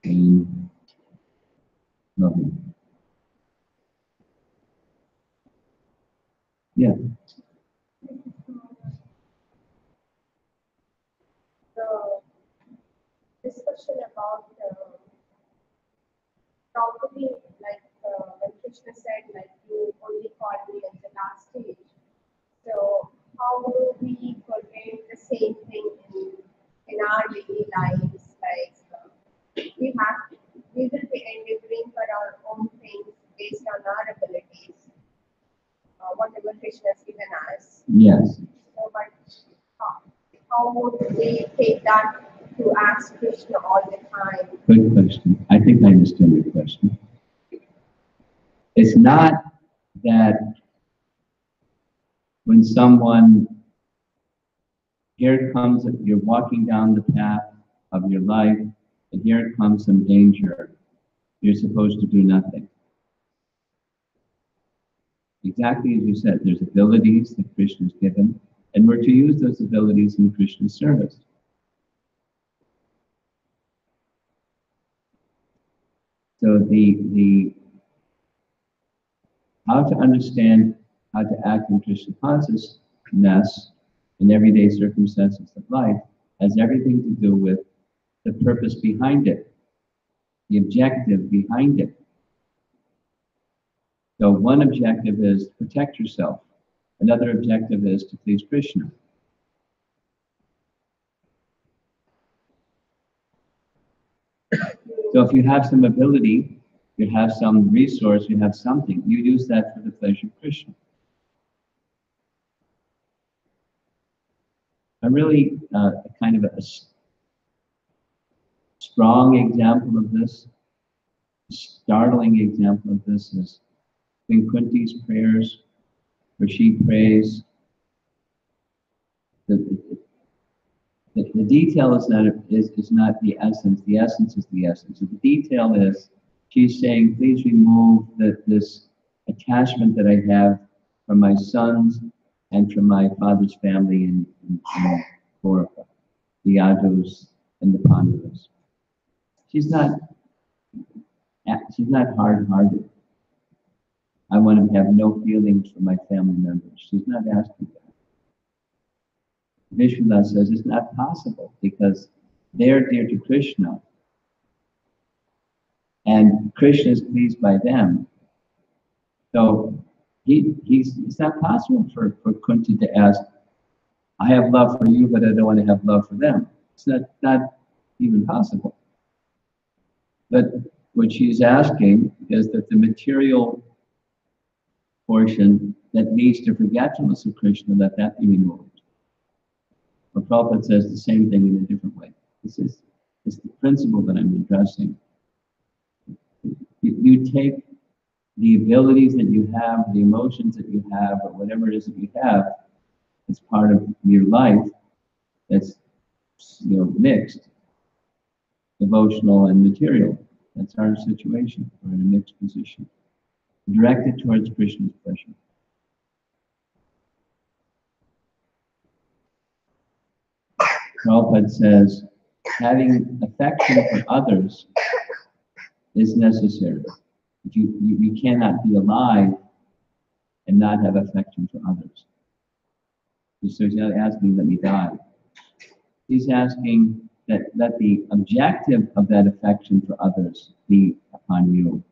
And lovely. Yeah. The discussion about probably like when Krishna said like you only call me at the last stage. So how will we portray the same thing in our daily lives? Like we will be endeavoring for our own things based on our abilities, whatever Krishna has given us. Yes. So, but how would we take that to ask Krishna all the time? Good question. I think I understand your question. It's not that when someone, here comes, you're walking down the path of your life, and here comes some danger, you're supposed to do nothing. Exactly as you said, there's abilities that Krishna's given, and we're to use those abilities in Krishna's service. So the how to understand how to act in Krishna consciousness in everyday circumstances of life has everything to do with the purpose behind it, the objective behind it. So one objective is to protect yourself. Another objective is to please Krishna. So if you have some ability, you have some resource, you have something, you use that for the pleasure of Krishna. A really kind of a strong example of this, a startling example of this is Queen Kunti's prayers, where she prays. The detail is not the essence. The essence is the essence. So the detail is she's saying, please remove this attachment that I have from my sons and from my father's family in Dwarka, the Yadus and the Pandavas. She's not she's not hard-hearted. I want to have no feelings for my family members. She's not asking that. Vishwanath says it's not possible because they're dear to Krishna, and Krishna is pleased by them. So it's not possible for Kunti to ask, I have love for you, but I don't want to have love for them. It's not even possible. But what she's asking is that the material portion that leads to forgetfulness of Krishna, let that be removed. But Prabhupada says the same thing in a different way. It's the principle that I'm addressing. You take the abilities that you have, the emotions that you have, or whatever it is that you have, as part of your life that's mixed, devotional and material. That's our situation. We're in a mixed position. Directed towards Krishna's pleasure. Prabhupada says, having affection for others is necessary. You cannot be alive and not have affection for others. So he's not asking, let me die. He's asking that the objective of that affection for others be upon you.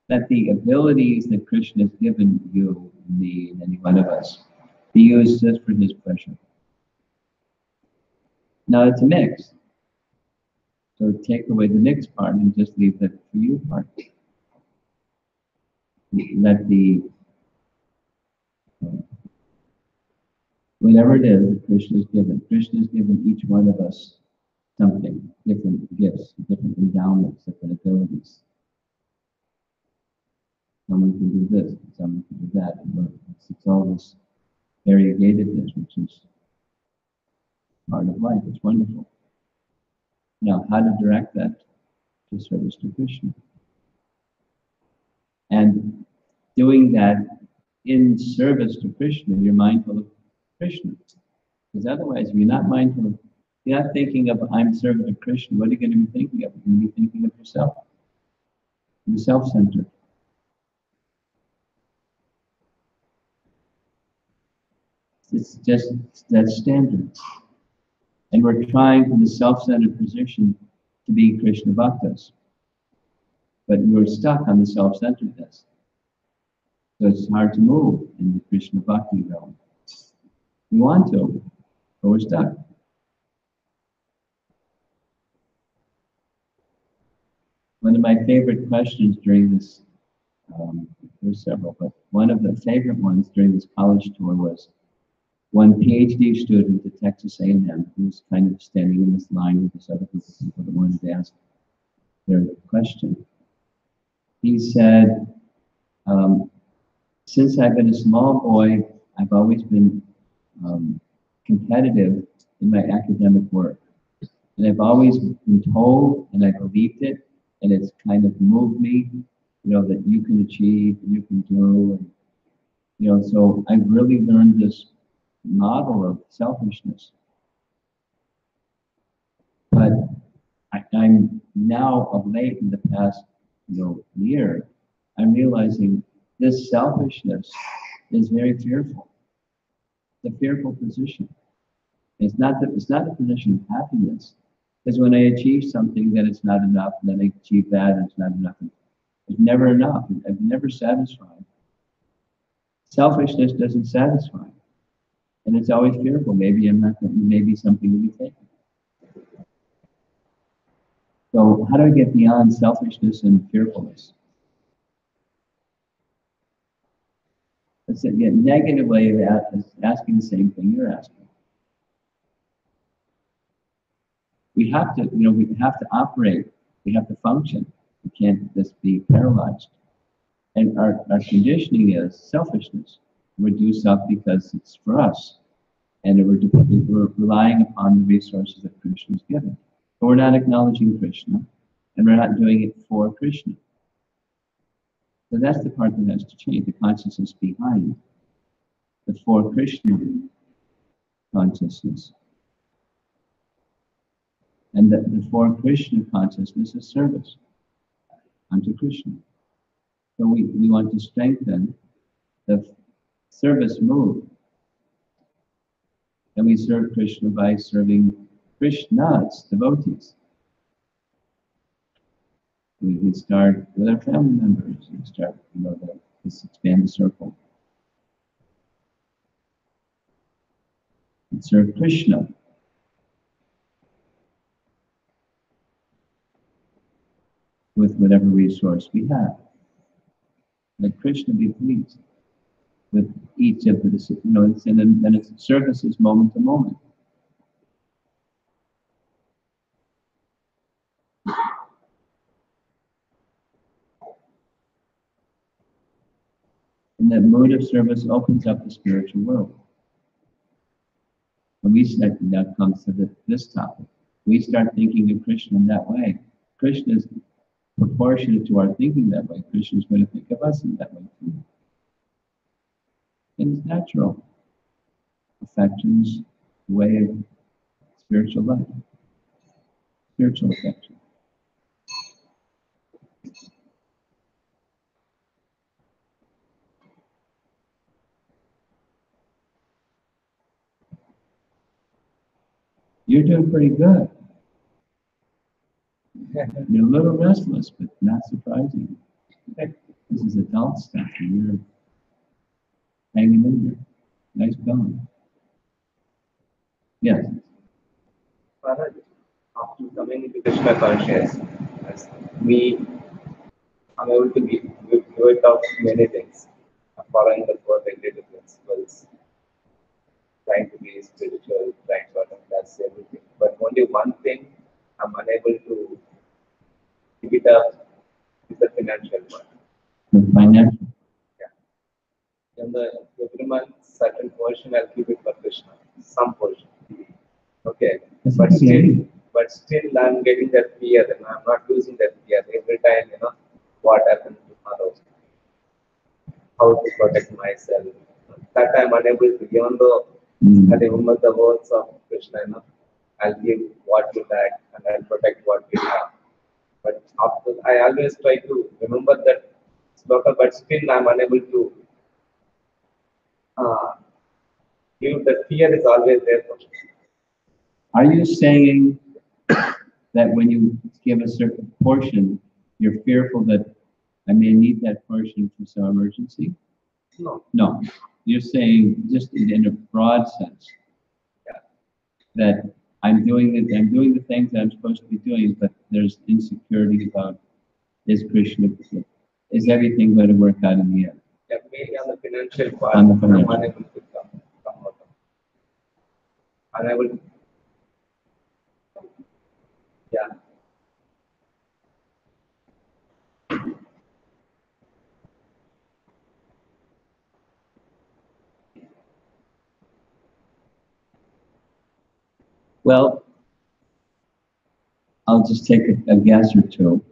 That the abilities that Krishna has given you, me, and any one of us, be used just for his pleasure. Now it's a mix. So take away the mixed part and just leave the for you part. Let the whatever it is that Krishna has given each one of us something, different gifts, different endowments, different abilities. Someone can do this, someone can do that. And it's all this variegatedness, which is part of life. It's wonderful. Now, how to direct that to service to Krishna? And doing that in service to Krishna, you're mindful of Krishna. Because otherwise, if you're not mindful of, you're not thinking of, I'm serving of Krishna, what are you going to be thinking of? You're going to be thinking of yourself. You're self-centered. It's just that standard. And we're trying from the self-centered position to be Krishna Bhaktas. But we're stuck on the self-centeredness. So it's hard to move in the Krishna Bhakti realm. We want to, but we're stuck. One of my favorite questions during this, there's several, but one of the favorite ones during this college tour was one PhD student at Texas A&M who was kind of standing in this line with this other group of people that wanted to ask their question. He said, since I've been a small boy, I've always been competitive in my academic work. And I've always been told, and I believed it, and it's kind of moved me, that you can achieve, and you can do, and, so I've really learned this model of selfishness. But I'm now, of late, in the past, year, I'm realizing this selfishness is very fearful. It's a fearful position. It's not a position of happiness. Because when I achieve something, then it's not enough, and then I achieve that, and it's not enough. It's never enough. I'm never satisfied. Selfishness doesn't satisfy. And it's always fearful. Maybe maybe something will be taken. So how do I get beyond selfishness and fearfulness? It's a negative way of asking the same thing you're asking. We have to, we have to operate. We have to function. We can't just be paralyzed. And our conditioning is selfishness. We do stuff because it's for us. And we're relying upon the resources that Krishna has given. But we're not acknowledging Krishna. And we're not doing it for Krishna. So that's the part that has to change, the consciousness behind the for Krishna consciousness. And the for Krishna consciousness is service. unto Krishna. So we want to strengthen the service move. And we serve Krishna by serving Krishna's devotees. We start with our family members. We start, this expand the circle. We serve Krishna. With whatever resource we have. Let Krishna be pleased with each of the, and its services moment to moment. And that mode of service opens up the spiritual world. When we start, that comes to this topic. We start thinking of Krishna in that way. Krishna is proportionate to our thinking that way. Krishna is going to think of us in that way too. And it's natural. Affections, the way of spiritual life. Spiritual affection. You're doing pretty good. You're a little restless, but not surprising. This is adult stuff, and you're hanging in there. Nice going. Yes. Maharaj, after coming into Krishna consciousness, we are able to give it out many things, following the four regulative principles, trying to be spiritual, trying to understand everything. But only one thing I'm unable to give it up is the financial one. The financial. Yeah. In the every month, certain portion I'll keep it for Krishna, some portion. Okay. That's But okay. still I'm getting that fear, and I'm not losing that fear every time, what happens tomorrow, how to protect myself. That I'm unable to, even though I remember the words of Krishna, I'll give what you lack and I'll protect what you have. But after, I always try to remember that sloka, but still I'm unable to give, the fear is always there for me. Are you saying that when you give a certain portion, you're fearful that I may need that portion for some emergency? No. No. You're saying just in a broad sense that I'm doing the things that I'm supposed to be doing, but there's insecurity about is everything going to work out in the end? Yeah, maybe on the financial part, On the financial. I'm unable to come out. Unable. Yeah. Well, I'll just take a guess or two.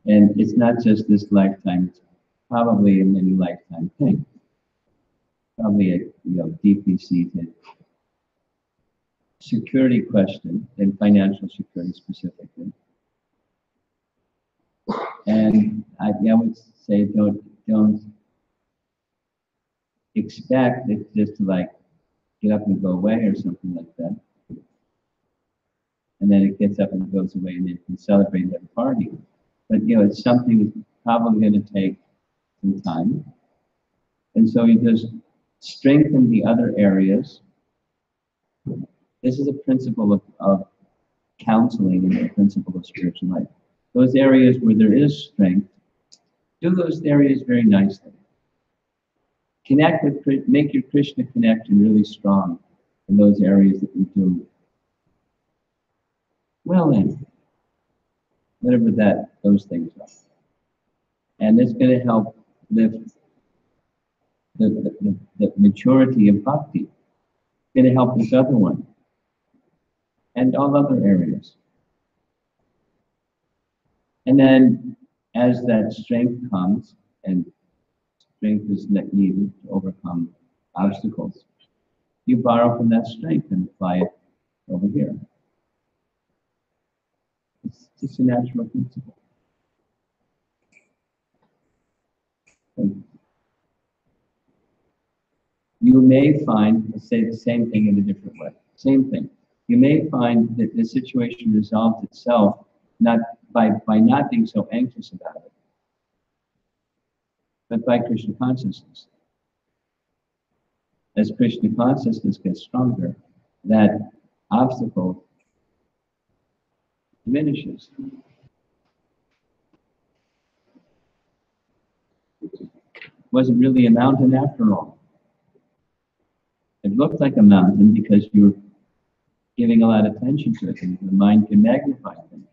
And it's not just this lifetime, it's probably a many lifetime thing. Probably a deeply seated security question, and financial security specifically. And I would say don't expect it just to like get up and go away or something like that. And then it gets up and goes away and you can celebrate at a party. But it's something that's probably going to take some time. And so you just strengthen the other areas. This is a principle of counseling and a principle of spiritual life. Those areas where there is strength, do those areas very nicely. Make your Krishna connection really strong in those areas that you do well in, whatever those things are. And it's going to help lift the maturity of bhakti. It's going to help this other one and all other areas. And then as that strength comes, and strength is needed to overcome obstacles, you borrow from that strength and apply it over here. It's just a natural principle. You may find, let's say the same thing in a different way. Same thing. You may find that the situation resolves itself not by not being so anxious about it, but by Krishna consciousness. As Krishna consciousness gets stronger, that obstacle diminishes. Wasn't really a mountain after all. It looked like a mountain because you were giving a lot of attention to it, and the mind can magnify things.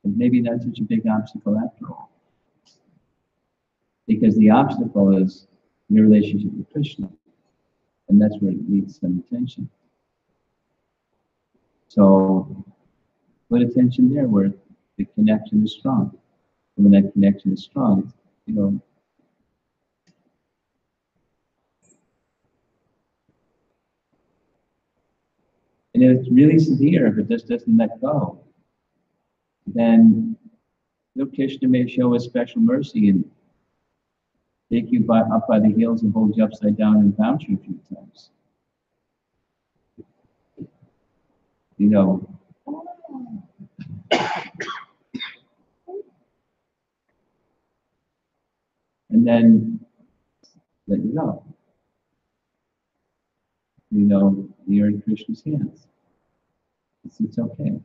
But maybe not such a big obstacle after all. Because the obstacle is your relationship with Krishna, and that's where it needs some attention. So put attention there where the connection is strong. And when that connection is strong, you know, and if it's really severe, if it just doesn't let go, then Krishna may show a special mercy and take you up by the heels and hold you upside down and bounce you a few times. You know, and then let you go. You know, you're in Krishna's hands. It's okay.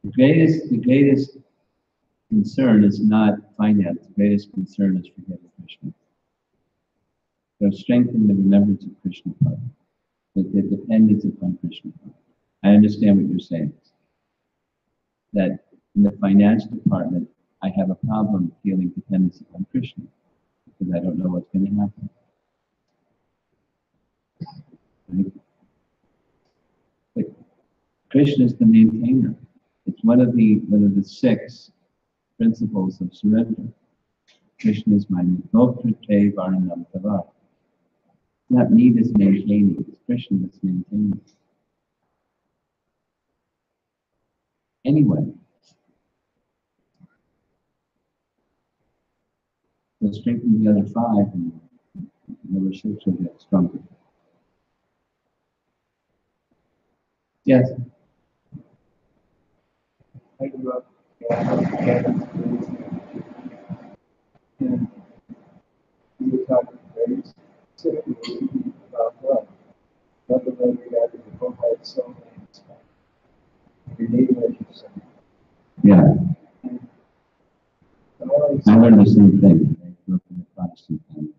The greatest concern is not finance. The greatest concern is forgetting Krishna. So strengthen the remembrance of Krishna, the dependence upon Krishna. I understand what you're saying. That in the finance department, I have a problem feeling dependence upon Krishna because I don't know what's going to happen. Right? But Krishna is the maintainer. It's one of the 6 principles of surrender. Krishna is my Goptrite Varnam Tava. It's not me that's maintaining, it's Krishna that's maintaining. Anyway, so strengthen the other 5 and the relationships will get stronger. Yes? I grew up and we were talking very specifically about love. Love the way we got in the whole heart, soul, and spirit. Your neighbor, as you said. Yeah. I I learned the same thing. I grew up in a Protestant family.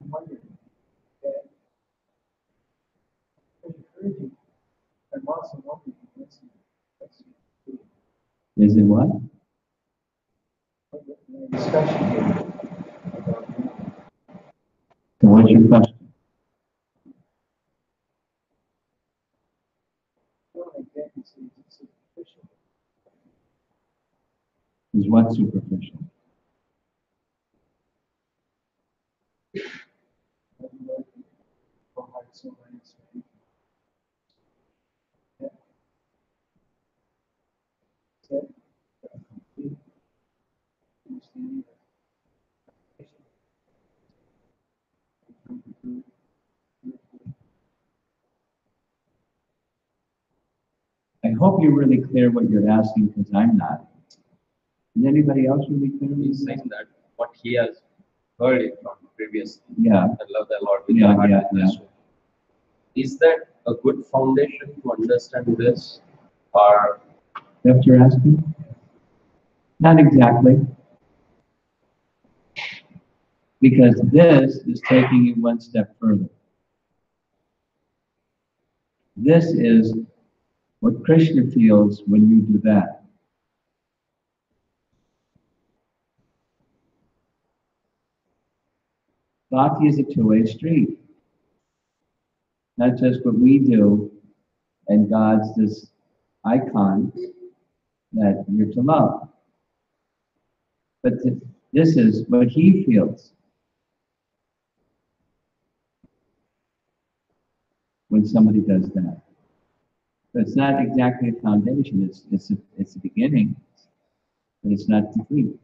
I'm wondering that it's encouraging. I'm also wondering what's Is it what? the discussion here about So what's your question? well, I guess it's superficial. Is what superficial? Love the way we whole heart, soul, and spirit. Yeah. That complete understanding of I hope you're really clear what you're asking because I'm not. Is anybody else really clear? He's saying that what he has heard it from previous. Yeah. I love the Lord with Yeah, your heart yeah, and yeah. soul. Is that a good foundation to understand this? Or That's what you're asking? Not exactly. Because this is taking you one step further. This is what Krishna feels when you do that. Bhakti is a two-way street. Not just what we do, and God's this icon that you're to love. But this is what he feels when somebody does that. So it's not exactly a foundation. It's a beginning, but it's not complete.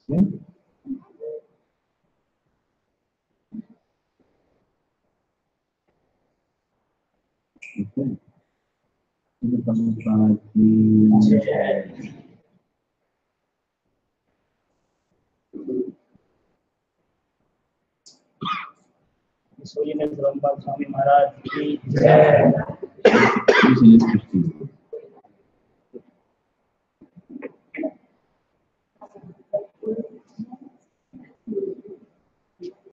Yeah. Okay. Romapad Swami. His Holiness Romapad Swami Maharaj ki Jai.